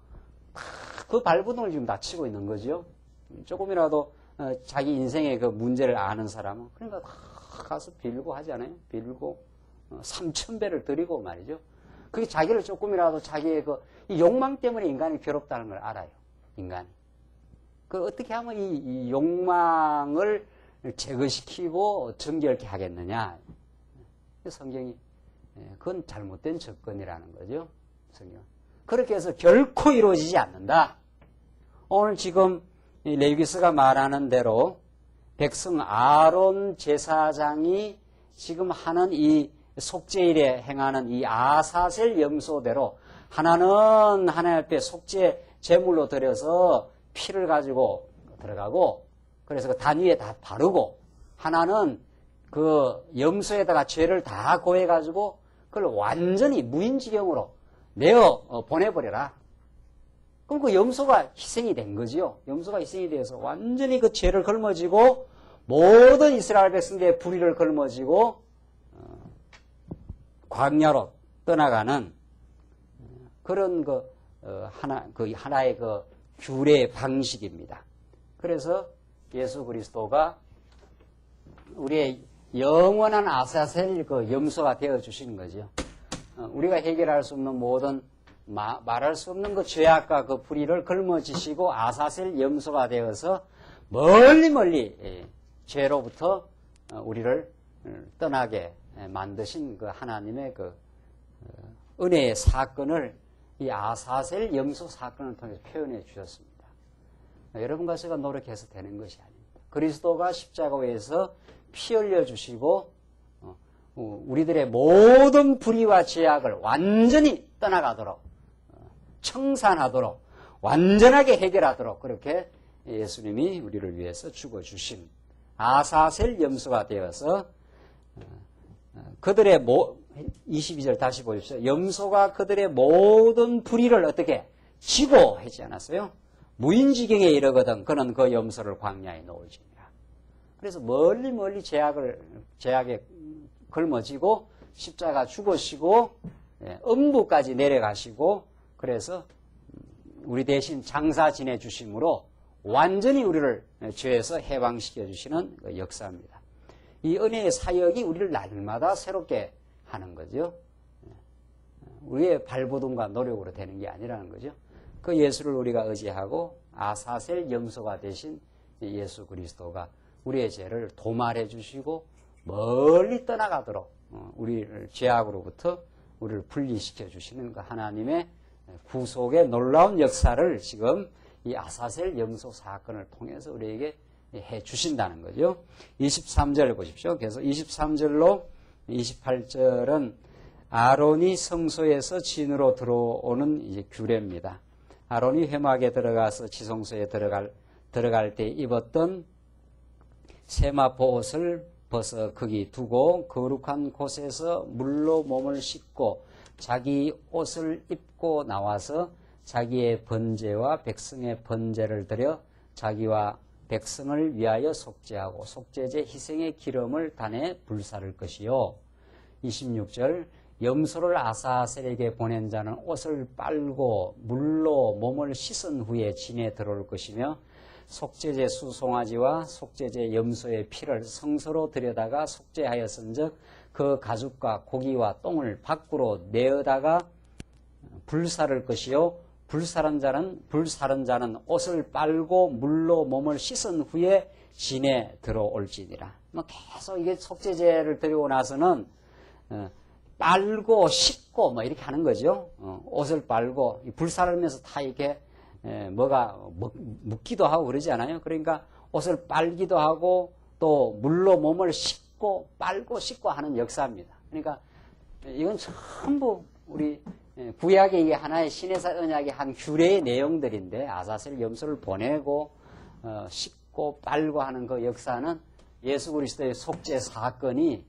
그 발버둥을 지금 다 치고 있는 거죠. 조금이라도 자기 인생의 그 문제를 아는 사람은 그러니까 가서 빌고 하지 않아요? 빌고 3,000배를 드리고 말이죠. 그게 자기를 조금이라도 자기의 이 욕망 때문에 인간이 괴롭다는 걸 알아요. 인간이. 어떻게 하면 이 욕망을 제거시키고 정결케 하겠느냐. 성경이 그건 잘못된 접근이라는 거죠. 성경. 그렇게 해서 결코 이루어지지 않는다. 오늘 지금 레위기서가 말하는 대로 백성 아론 제사장이 지금 하는 이 속죄일에 행하는 이 아사셀 염소대로 하나는 하나님 앞에 속죄 제물로 드려서 피를 가지고 들어가고 그래서 그 단 위에 다 바르고 하나는 그 염소에다가 죄를 다 고해가지고 그걸 완전히 무인지경으로 내어 보내버려라. 그럼 그 염소가 희생이 된 거지요. 염소가 희생이 되어서 완전히 그 죄를 걸머지고 모든 이스라엘 백성들의 불의를 걸머지고 광야로 떠나가는 그런 하나의 그 규례 방식입니다. 그래서 예수 그리스도가 우리의 영원한 아사셀 그 염소가 되어 주시는 거죠. 우리가 해결할 수 없는 모든 말할 수 없는 그 죄악과 그 불의를 걸머지시고 아사셀 염소가 되어서 멀리 죄로부터 우리를 떠나게 만드신 그 하나님의 그 은혜의 사건을 이 아사셀 염소 사건을 통해서 표현해 주셨습니다. 여러분과 제가 노력해서 되는 것이 아닙니다. 그리스도가 십자가에서 피 흘려 주시고 우리들의 모든 불의와 죄악을 완전히 떠나가도록 청산하도록 완전하게 해결하도록 그렇게 예수님이 우리를 위해서 죽어주신 아사셀 염소가 되어서 그들의 22절 다시 보십시오. 염소가 그들의 모든 불의를 어떻게 지고 하지 않았어요? 무인지경에 이르거든 그는 그 염소를 광야에 놓을지니라. 그래서 멀리 죄악에 걸머지고 십자가 죽으시고 음부까지 내려가시고 그래서 우리 대신 장사 지내 주심으로 완전히 우리를 죄에서 해방시켜 주시는 그 역사입니다. 이 은혜의 사역이 우리를 날마다 새롭게 하는 거죠. 우리의 발버둥과 노력으로 되는 게 아니라는 거죠. 그 예수를 우리가 의지하고 아사셀 염소가 되신 예수 그리스도가 우리의 죄를 도말해 주시고 멀리 떠나가도록 우리를 죄악으로부터 우리를 분리시켜 주시는 그 하나님의 구속의 놀라운 역사를 지금 이 아사셀 염소 사건을 통해서 우리에게 해 주신다는 거죠. 23절 보십시오. 그래서 23절로 28절은 아론이 성소에서 진으로 들어오는 이제 규례입니다. 아론이 회막에 들어가서 지성소에 들어갈 때 입었던 세마포 옷을 벗어 거기 두고 거룩한 곳에서 물로 몸을 씻고 자기 옷을 입고 나와서 자기의 번제와 백성의 번제를 드려 자기와 백성을 위하여 속죄하고 속죄제 희생의 기름을 단에 불사를 것이요. 26절 염소를 아사셀에게 보낸 자는 옷을 빨고 물로 몸을 씻은 후에 진에 들어올 것이며 속죄제 수송아지와 속죄제 염소의 피를 성소로 들여다가 속죄하였은즉 그 가죽과 고기와 똥을 밖으로 내어다가 불사를 것이요. 불사른 자는 옷을 빨고 물로 몸을 씻은 후에 진에 들어올지니라. 계속 이게 속죄제를 드리고 나서는 빨고 씻고 이렇게 하는 거죠. 옷을 빨고 불사르면서 다 이렇게 뭐가 묻기도 하고 그러지 않아요? 그러니까 옷을 빨기도 하고 또 물로 몸을 씻고 빨고 씻고 하는 역사입니다. 그러니까 이건 전부 우리 구약의 이게 하나의 신해사 언약의 한 규례의 내용들인데 아사셀 염소를 보내고 씻고 빨고 하는 그 역사는 예수 그리스도의 속죄 사건이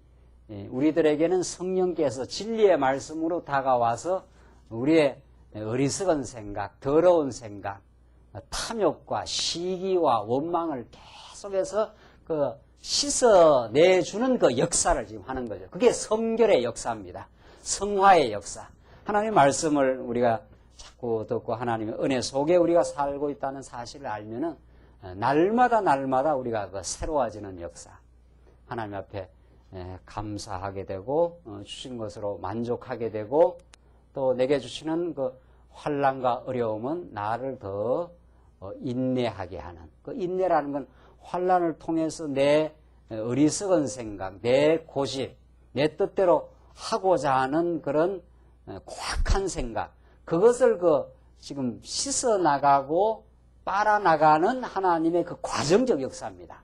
우리들에게는 성령께서 진리의 말씀으로 다가와서 우리의 어리석은 생각, 더러운 생각, 탐욕과 시기와 원망을 계속해서 그 씻어내주는 그 역사를 지금 하는 거죠. 그게 성결의 역사입니다. 성화의 역사. 하나님의 말씀을 우리가 자꾸 듣고 하나님의 은혜 속에 우리가 살고 있다는 사실을 알면은 날마다 우리가 그 새로워지는 역사. 하나님 앞에 감사하게 되고 주신 것으로 만족하게 되고 또 내게 주시는 그 환난과 어려움은 나를 더 인내하게 하는 그 인내라는 건 환난을 통해서 내 어리석은 생각, 내 고집, 내 뜻대로 하고자 하는 그런 고악한 생각 그것을 지금 씻어 나가고 빨아 나가는 하나님의 그 과정적 역사입니다.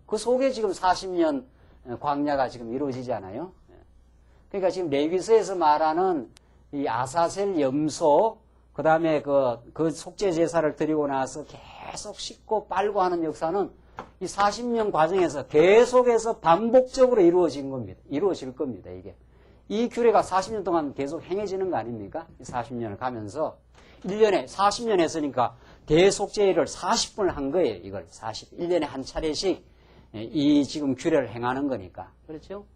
그 속에 지금 40년 광야가 지금 이루어지지 않아요? 그러니까 지금 레위서에서 말하는 이 아사셀 염소, 그 다음에 그 속죄 제사를 드리고 나서 계속 씻고 빨고 하는 역사는 이 40년 과정에서 계속해서 반복적으로 이루어질 겁니다, 이게. 이 규례가 40년 동안 계속 행해지는 거 아닙니까? 40년을 가면서 1년에 40년 했으니까 대속죄를 40분을 한 거예요, 이걸. 1년에 한 차례씩 이 지금 규례를 행하는 거니까. 그렇죠?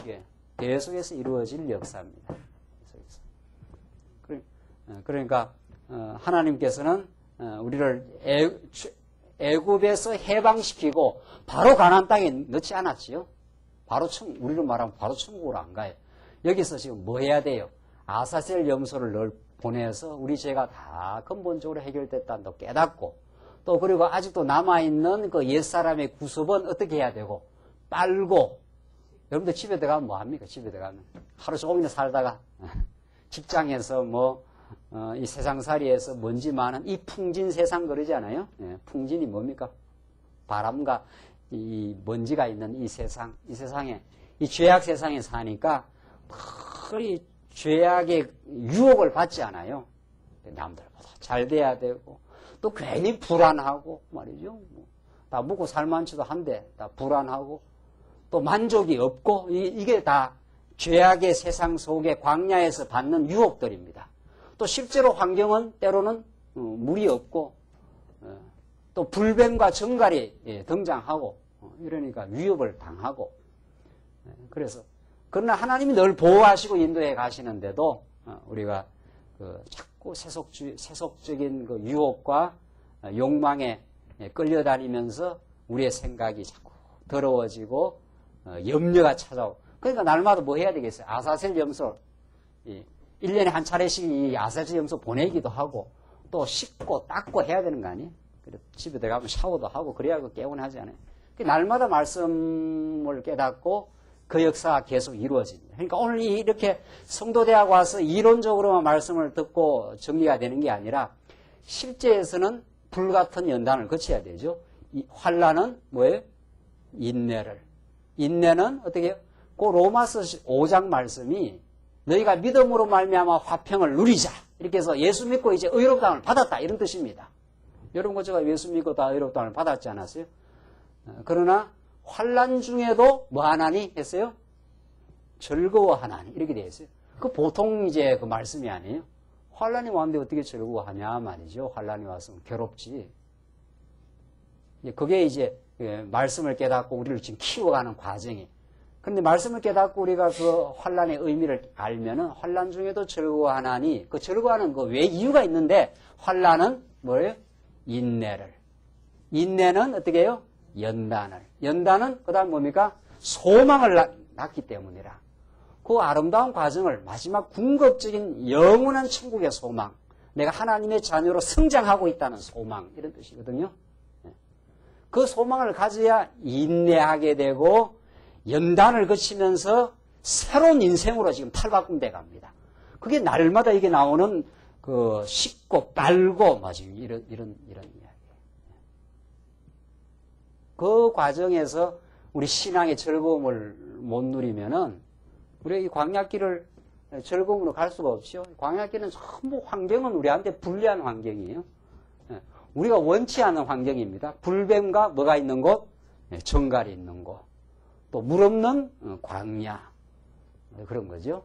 이게 계속해서 이루어질 역사입니다. 그러니까 하나님께서는 우리를 애굽에서 해방시키고 바로 가나안 땅에 넣지 않았지요. 바로 우리로 말하면 바로 천국으로 안 가요. 여기서 지금 뭐 해야 돼요? 아사셀 염소를 보내서 우리 죄가 다 근본적으로 해결됐다는 걸 깨닫고 또 그리고 아직도 남아있는 그 옛사람의 구습은 어떻게 해야 되고 빨고 여러분들 집에 들어가면 뭐 합니까? 집에 들어가면 하루 종일 살다가 직장에서 이 세상살이에서 먼지 많은 이 풍진 세상 그러지 않아요? 풍진이 뭡니까? 바람과 이 먼지가 있는 이 세상에 이 죄악 세상에 사니까 그리 죄악의 유혹을 받지 않아요. 남들보다 잘 돼야 되고 또 괜히 불안하고 말이죠. 다 먹고 살만치도 한데 다 불안하고 또 만족이 없고 이게 다 죄악의 세상 속에 광야에서 받는 유혹들입니다. 또 실제로 환경은 때로는 물이 없고 또 불뱀과 정갈이 등장하고 이러니까 위협을 당하고 그래서 그러나 하나님이 늘 보호하시고 인도해 가시는데도 우리가 자꾸 세속적인 그 유혹과 욕망에 끌려다니면서 우리의 생각이 자꾸 더러워지고 염려가 찾아오고 그러니까 날마다 뭐 해야 되겠어요? 아사셀 염소 1년에 한 차례씩 이 아사셀 염소 보내기도 하고 또 씻고 닦고 해야 되는 거 아니에요? 집에 들어가면 샤워도 하고 그래야 개운하지 않아요? 날마다 말씀을 깨닫고 그 역사가 계속 이루어집니다. 그러니까 오늘 이렇게 성도대학 와서 이론적으로만 말씀을 듣고 정리가 되는 게 아니라 실제에서는 불같은 연단을 거쳐야 되죠. 이 환난은 뭐예요? 인내는 어떻게 해요? 그 로마서 5장 말씀이 너희가 믿음으로 말미암아 화평을 누리자 이렇게 해서 예수 믿고 이제 의롭다함을 받았다 이런 뜻입니다. 여러분 제가 예수 믿고 다 의롭다함을 받았지 않았어요? 그러나 환난 중에도 뭐 하나니 했어요? 즐거워하나니 이렇게 되어 있어요. 그 보통 이제 그 말씀이 아니에요. 환난이 왔는데 어떻게 즐거워하냐 말이죠. 환난이 왔으면 괴롭지. 그게 이제 말씀을 깨닫고 우리를 지금 키워가는 과정이에요. 근데 말씀을 깨닫고 우리가 그 환난의 의미를 알면은 환난 중에도 즐거워하나니 그 즐거워하는 그 왜 이유가 있는데 환난은 뭐예요? 인내를. 인내는 어떻게 해요? 연단을. 연단은 그다음 뭡니까? 소망을 낳기 때문이라. 그 아름다운 과정을 마지막 궁극적인 영원한 천국의 소망. 내가 하나님의 자녀로 성장하고 있다는 소망. 이런 뜻이거든요. 그 소망을 가져야 인내하게 되고 연단을 거치면서 새로운 인생으로 지금 탈바꿈돼 갑니다. 그게 날마다 이게 나오는 그 씻고 빨고 뭐 지금 이런 이야기예요. 그 과정에서 우리 신앙의 즐거움을 못 누리면은 우리가 이 광야길을 즐거움으로 갈 수가 없죠. 광야길은 전부 환경은 우리한테 불리한 환경이에요. 우리가 원치 않는 환경입니다. 불뱀과 뭐가 있는 곳? 정갈이 있는 곳. 또 물 없는 광야. 그런 거죠.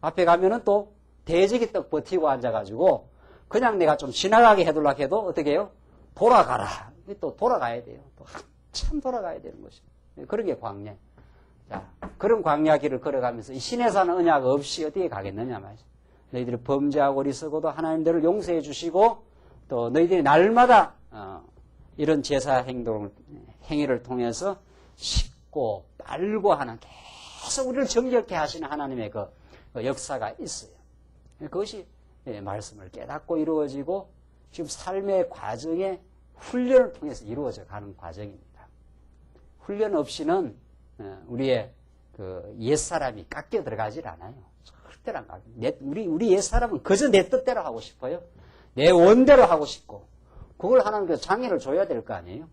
앞에 가면은 또 대적이 떡 버티고 앉아가지고 그냥 내가 좀 지나가게 해둘라 해도 어떻게 해요? 돌아가라. 또 돌아가야 돼요. 또 한참 돌아가야 되는 것이죠. 그런 게 광야. 자, 그런 광야 길을 걸어가면서 이 신의 산 언약 없이 어떻게 가겠느냐 말이죠. 너희들이 범죄하고 어리석어도 하나님들을 용서해 주시고 또 너희들이 날마다 이런 제사 행위를 통해서 씻고 빨고 하는 계속 우리를 정결케 하시는 하나님의 그 역사가 있어요. 그것이 말씀을 깨닫고 이루어지고 지금 삶의 과정에 훈련을 통해서 이루어져 가는 과정입니다. 훈련 없이는 우리의 그 옛사람이 깎여 들어가질 않아요. 절대로 안 깎여요. 우리 옛사람은 그저 내 뜻대로 하고 싶어요. 내 원대로 하고 싶고 그걸 하나님께서 장애를 줘야 될 거 아니에요.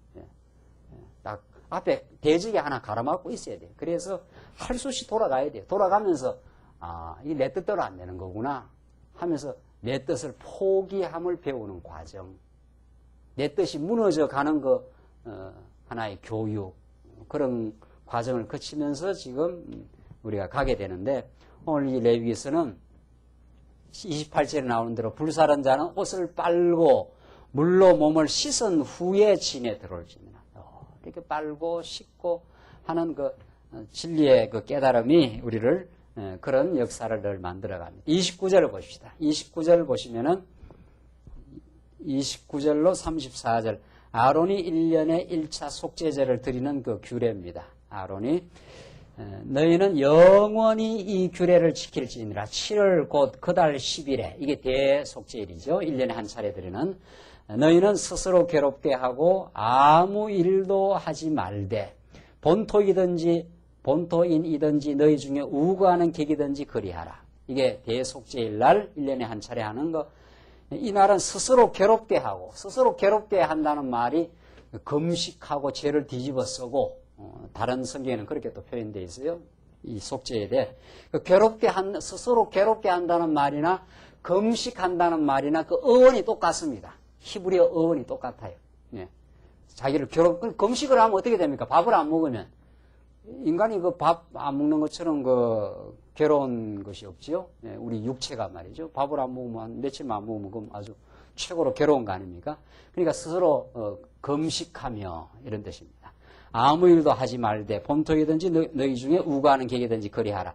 딱 앞에 대적이 하나 가로막고 있어야 돼요. 그래서 할 수 없이 돌아가야 돼요. 돌아가면서 이게 내 뜻대로 안 되는 거구나 하면서 내 뜻을 포기함을 배우는 과정. 내 뜻이 무너져 가는 하나의 교육 그런 과정을 거치면서 지금 우리가 가게 되는데 오늘 이 레위기서는 28절에 나오는 대로 불사른 자는 옷을 빨고 물로 몸을 씻은 후에 진에 들어올지니라. 이렇게 빨고 씻고 하는 그 진리의 그 깨달음이 우리를 그런 역사를 늘 만들어 갑니다. 29절을 보십시다. 29절을 보시면은 29절로 34절 아론이 1년에 1차 속죄제를 드리는 그 규례입니다. 아론이 너희는 영원히 이 규례를 지킬지니라. 7월 곧 그달 10일에 이게 대속죄일이죠. 1년에 한 차례 드리는 너희는 스스로 괴롭게 하고 아무 일도 하지 말되 본토인이든지 너희 중에 우거하는 객이든지 그리하라. 이게 대속죄일 날 1년에 한 차례 하는 거. 이 날은 스스로 괴롭게 하고 스스로 괴롭게 한다는 말이 금식하고 죄를 뒤집어 쓰고 다른 성경에는 그렇게 또 표현되어 있어요. 이 속죄일에 스스로 괴롭게 한다는 말이나 금식한다는 말이나 그 어원이 똑같습니다. 히브리어 어원이 똑같아요. 네. 자기를 금식을 하면 어떻게 됩니까? 밥을 안 먹으면 인간이 그 밥 안 먹는 것처럼 그 괴로운 것이 없지요. 네. 우리 육체가 말이죠. 밥을 안 먹으면 며칠만 안 먹으면 그럼 아주 최고로 괴로운 거 아닙니까? 그러니까 스스로 금식하며 이런 뜻입니다. 아무 일도 하지 말되 본토이든지 너희 중에 우거하는 객이든지 그리하라.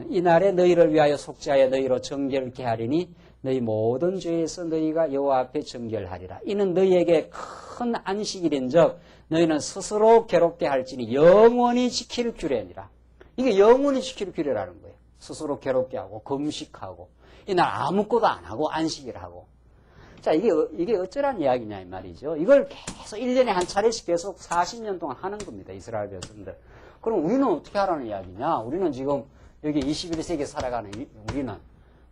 이날에 너희를 위하여 속죄하여 너희로 정결케 하리니 너희 모든 죄에서 너희가 여호와 앞에 정결하리라. 이는 너희에게 큰 안식일인즉 너희는 스스로 괴롭게 할지니 영원히 지킬 규례니라. 이게 영원히 지킬 규례라는 거예요. 스스로 괴롭게 하고 금식하고 이날 아무것도 안 하고 안식일 하고. 자, 이게 어쩌란 이야기냐, 이 말이죠. 이걸 계속 1년에 한 차례씩 계속 40년 동안 하는 겁니다, 이스라엘 백성들. 그럼 우리는 어떻게 하라는 이야기냐? 우리는 지금 여기 21세기에 살아가는 우리는.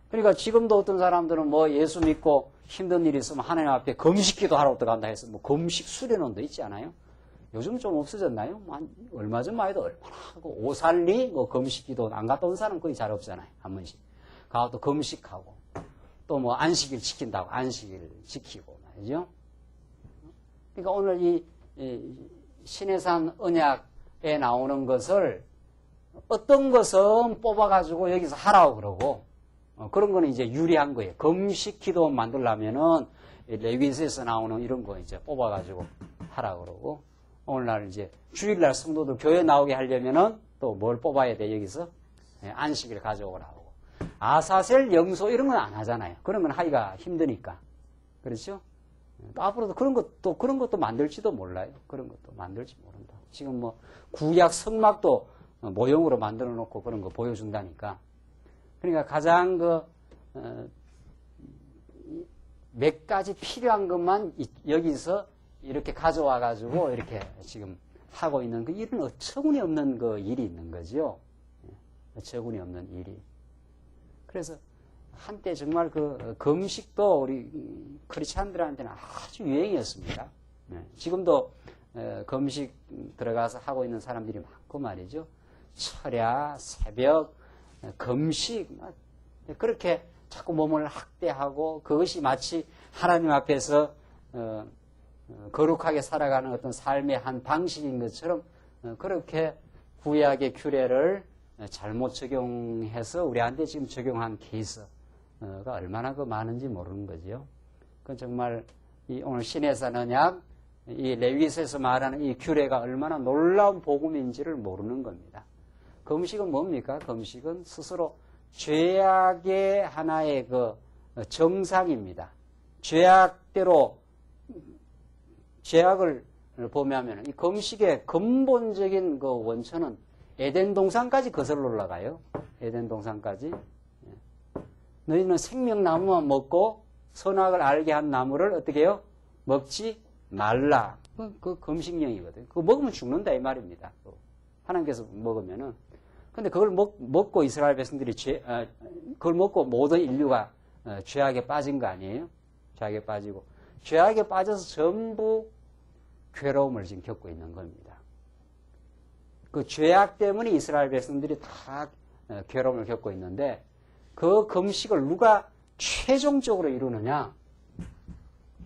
그러니까 지금도 어떤 사람들은 뭐 예수 믿고 힘든 일이 있으면 하나님 앞에 금식기도 하러 들어간다 해서 뭐 금식 수련원도 있지 않아요? 요즘 좀 없어졌나요? 뭐 얼마 전만 해도 얼마나 하고, 오살리, 뭐 금식기도 안 갔다 온 사람은 거의 잘 없잖아요, 한 번씩. 가서 또 금식하고. 또 뭐 안식일 지킨다고 안식일 지키고 말이죠. 그러니까 오늘 이 신의 산 언약 10조에 나오는 것을 어떤 것은 뽑아가지고 여기서 하라고 그러고, 그런 거는 이제 유리한 거예요. 금식 기도 만들려면은 레위기서에서 나오는 이런 거 이제 뽑아가지고 하라고 그러고, 오늘날 이제 주일날 성도들 교회 나오게 하려면은 또 뭘 뽑아야 돼, 여기서? 안식일 가져오라고. 아사셀, 염소 이런 건 안 하잖아요. 그런 건 하기가 힘드니까. 그렇죠? 또 앞으로도 그런 것도 만들지도 몰라요. 그런 것도 만들지 모른다. 지금 뭐 구약 성막도 모형으로 만들어 놓고 그런 거 보여준다니까. 그러니까 가장 몇 가지 필요한 것만 여기서 이렇게 가져와 가지고 이렇게 지금 하고 있는 이런 어처구니 없는 일이 있는 거죠. 어처구니 없는 일이. 그래서 한때 정말 금식도 우리 크리스찬들한테는 아주 유행이었습니다. 지금도 금식 들어가서 하고 있는 사람들이 많고 말이죠. 철야, 새벽, 금식, 그렇게 자꾸 몸을 학대하고 그것이 마치 하나님 앞에서 거룩하게 살아가는 어떤 삶의 한 방식인 것처럼 그렇게 구약의 규례를 잘못 적용해서 우리한테 지금 적용한 케이스가 얼마나 많은지 모르는 거죠. 그건 정말 오늘 신해산 언약, 이 레위기서에서 말하는 이 규례가 얼마나 놀라운 복음인지를 모르는 겁니다. 금식은 뭡니까? 금식은 스스로 죄악의 하나의 정상입니다. 죄악을 보면 이 금식의 근본적인 원천은 에덴 동산까지 거슬러 올라가요. 에덴 동산까지. 너희는 생명나무만 먹고 선악을 알게 한 나무를 어떻게 해요? 먹지 말라. 그 금식령이거든요. 그거 먹으면 죽는다 이 말입니다. 하나님께서 먹으면은. 근데 그걸 먹고 이스라엘 백성들이 그걸 먹고 모든 인류가 죄악에 빠진 거 아니에요? 죄악에 빠지고. 죄악에 빠져서 전부 괴로움을 지금 겪고 있는 겁니다. 그 죄악 때문에 이스라엘 백성들이 다 괴로움을 겪고 있는데 그 금식을 누가 최종적으로 이루느냐?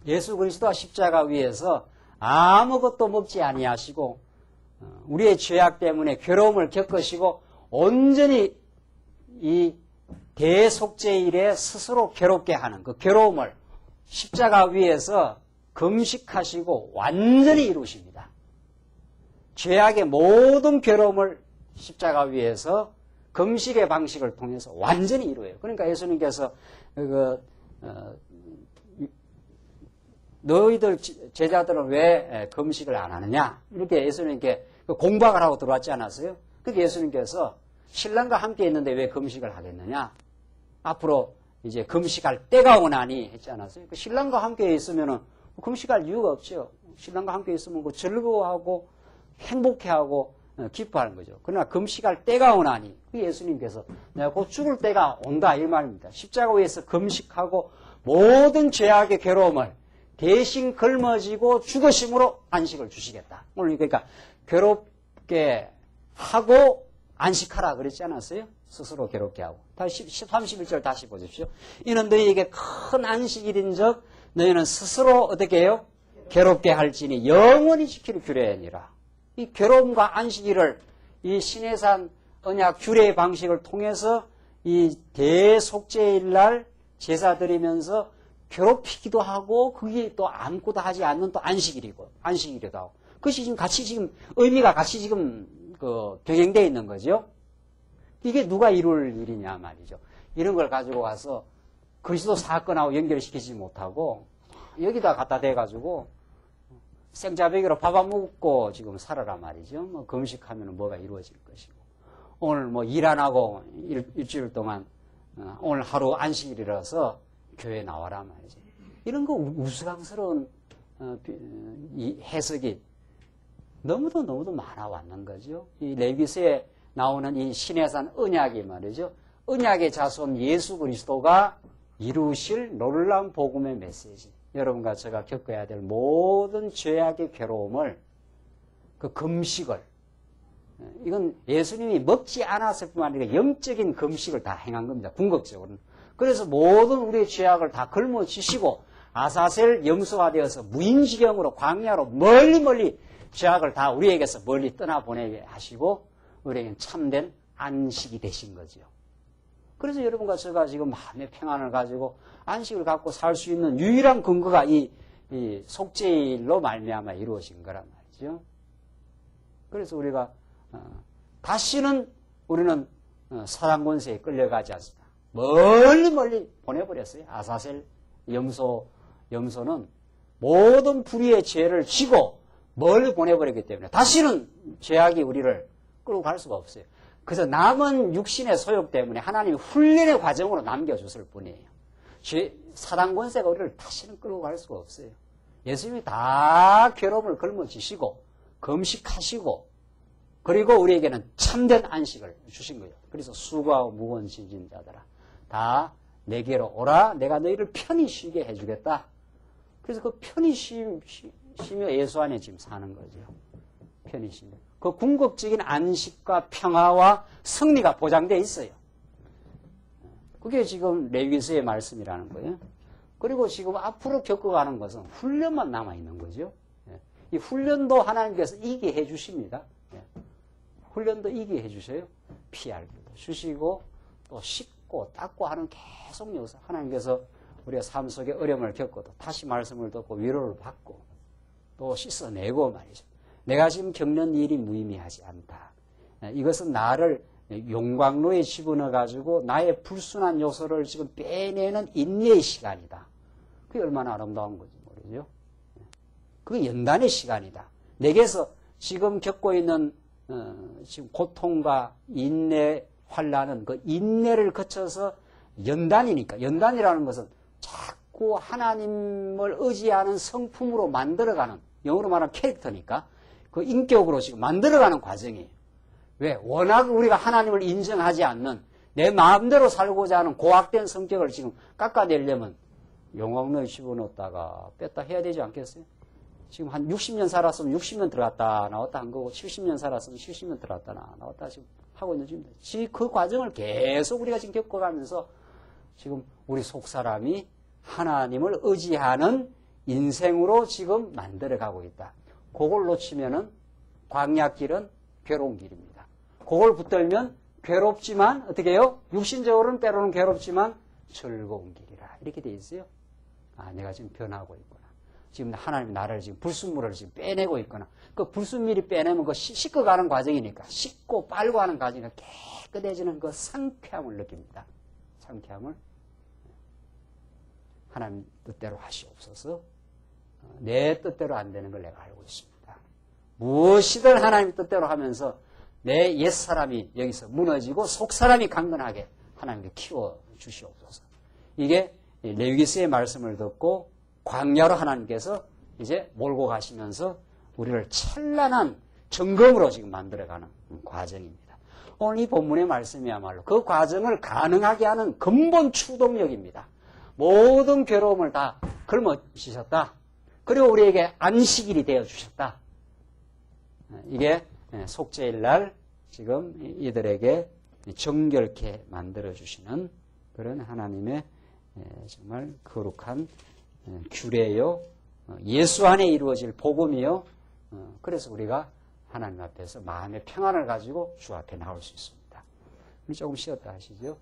예수 그리스도가 십자가 위에서 아무것도 먹지 아니하시고 우리의 죄악 때문에 괴로움을 겪으시고 온전히 이 대속죄일에 스스로 괴롭게 하는 그 괴로움을 십자가 위에서 금식하시고 완전히 이루십니다. 죄악의 모든 괴로움을 십자가 위에서 금식의 방식을 통해서 완전히 이루어요. 그러니까 예수님께서 너희들 제자들은 왜 금식을 안 하느냐? 이렇게 예수님께 공박을 하고 들어왔지 않았어요? 그게 예수님께서 신랑과 함께 있는데 왜 금식을 하겠느냐? 앞으로 이제 금식할 때가 오나니 했지 않았어요? 신랑과 함께 있으면은 금식할 이유가 없죠. 신랑과 함께 있으면 즐거워하고 행복해하고 기뻐하는 거죠. 그러나 금식할 때가 오나니 예수님께서 내가 곧 죽을 때가 온다 이 말입니다. 십자가 위에서 금식하고 모든 죄악의 괴로움을 대신 걸머지고 죽으심으로 안식을 주시겠다. 오늘 그러니까 괴롭게 하고 안식하라 그랬지 않았어요? 스스로 괴롭게 하고. 다시 31절 다시 보십시오. 이는 너희에게 큰 안식일인즉 너희는 스스로 어떻게 해요? 괴롭게 할지니 영원히 지킬 규례니라. 이 괴로움과 안식일을 이 신해산 언약 규례의 방식을 통해서 이 대속죄일 날 제사 드리면서 괴롭히기도 하고 그게 또 아무것도 하지 않는 또 안식이기도 하고 그것이 지금 같이 지금 의미가 같이 지금 병행되어 있는 거죠. 이게 누가 이룰 일이냐 말이죠. 이런 걸 가지고 와서 그리스도 사건하고 연결시키지 못하고 여기다 갖다 대가지고 생자배기로 밥 안 먹고 지금 살아라 말이죠. 뭐 금식하면 뭐가 이루어질 것이고 오늘 뭐 일 안 하고 일주일 동안 오늘 하루 안식일이라서 교회 나와라 말이죠. 이런 거 우스꽝스러운 이 해석이 너무도 많아 왔는 거죠. 이 레위기서에 나오는 이 신해산 언약이 말이죠. 언약의 자손 예수 그리스도가 이루실 놀라운 복음의 메시지. 여러분과 제가 겪어야 될 모든 죄악의 괴로움을 그 금식을 이건 예수님이 먹지 않았을 뿐만 아니라 영적인 금식을 다 행한 겁니다. 궁극적으로는. 그래서 모든 우리의 죄악을 다 걸머지시고 아사셀 염소가 되어서 무인지경으로 광야로 멀리 죄악을 다 우리에게서 멀리 떠나보내게 하시고 우리에게는 참된 안식이 되신 거죠. 그래서 여러분과 제가 지금 마음의 평안을 가지고 안식을 갖고 살 수 있는 유일한 근거가 이 속죄일로 말미암아 이루어진 거란 말이죠. 그래서 우리가 다시는 우리는 사단 권세에 끌려가지 않습니다. 멀리 보내버렸어요. 아사셀 염소는 모든 불의의 죄를 지고 멀리 보내버렸기 때문에 다시는 죄악이 우리를 끌고 갈 수가 없어요. 그래서 남은 육신의 소욕 때문에 하나님이 훈련의 과정으로 남겨줬을 뿐이에요. 사단 권세가 우리를 다시는 끌고 갈 수가 없어요. 예수님이 다 괴로움을 걸머지시고 금식하시고 그리고 우리에게는 참된 안식을 주신 거예요. 그래서 수고하고 무거운 짐진 자들아 다 내게로 오라. 내가 너희를 편히 쉬게 해주겠다. 그래서 그 편히 쉬며 예수 안에 지금 사는 거죠. 편히 쉬며. 그 궁극적인 안식과 평화와 승리가 보장되어 있어요. 그게 지금 레위기서의 말씀이라는 거예요. 그리고 지금 앞으로 겪어가는 것은 훈련만 남아있는 거죠. 이 훈련도 하나님께서 이기게 해주십니다. 훈련도 이기게 해주셔요. 피할 길도 주시고 또 씻고 닦고 하는 계속 여기서 하나님께서 우리가 삶 속에 어려움을 겪어도 다시 말씀을 듣고 위로를 받고 또 씻어내고 말이죠. 내가 지금 겪는 일이 무의미하지 않다. 이것은 나를 용광로에 집어넣어가지고 나의 불순한 요소를 지금 빼내는 인내의 시간이다. 그게 얼마나 아름다운 건지 모르죠. 그게 연단의 시간이다. 내게서 지금 겪고 있는 지금 고통과 인내, 환난은 그 인내를 거쳐서 연단이니까. 연단이라는 것은 자꾸 하나님을 의지하는 성품으로 만들어가는, 영어로 말하면 캐릭터니까 그 인격으로 지금 만들어가는 과정이에요. 왜? 워낙 우리가 하나님을 인정하지 않는 내 마음대로 살고자 하는 고악된 성격을 지금 깎아내려면 용광로에 집어넣었다가 뺐다 해야 되지 않겠어요? 지금 한 60년 살았으면 60년 들어갔다 나왔다 한 거고 70년 살았으면 70년 들어갔다 나왔다 지금 하고 있는 중입니다. 그 과정을 계속 우리가 지금 겪어가면서 지금 우리 속사람이 하나님을 의지하는 인생으로 지금 만들어가고 있다. 그걸 놓치면은 광야길은 괴로운 길입니다. 그걸 붙들면 괴롭지만 어떻게 해요? 육신적으로는 때로는 괴롭지만 즐거운 길이라 이렇게 돼 있어요. 아, 내가 지금 변하고 있구나. 지금 하나님이 나를 지금 불순물을 지금 빼내고 있구나. 그 불순물이 빼내면 그 씻어가는 과정이니까 씻고 빨고 하는 과정이니까 깨끗해지는 그 상쾌함을 느낍니다. 상쾌함을 하나님 뜻대로 하시옵소서. 내 뜻대로 안 되는 걸 내가 알고 있습니다. 무엇이든 하나님 뜻대로 하면서 내 옛사람이 여기서 무너지고 속사람이 강건하게 하나님께 키워주시옵소서. 이게 레위기서의 말씀을 듣고 광야로 하나님께서 이제 몰고 가시면서 우리를 찬란한 점검으로 지금 만들어가는 과정입니다. 오늘 이 본문의 말씀이야말로 그 과정을 가능하게 하는 근본 추동력입니다. 모든 괴로움을 다 걸머지셨다. 그리고 우리에게 안식일이 되어주셨다. 이게 속죄일 날 지금 이들에게 정결케 만들어주시는 그런 하나님의 정말 거룩한 규례요. 예수 안에 이루어질 복음이요. 그래서 우리가 하나님 앞에서 마음의 평안을 가지고 주 앞에 나올 수 있습니다. 우리 조금 쉬었다 하시죠.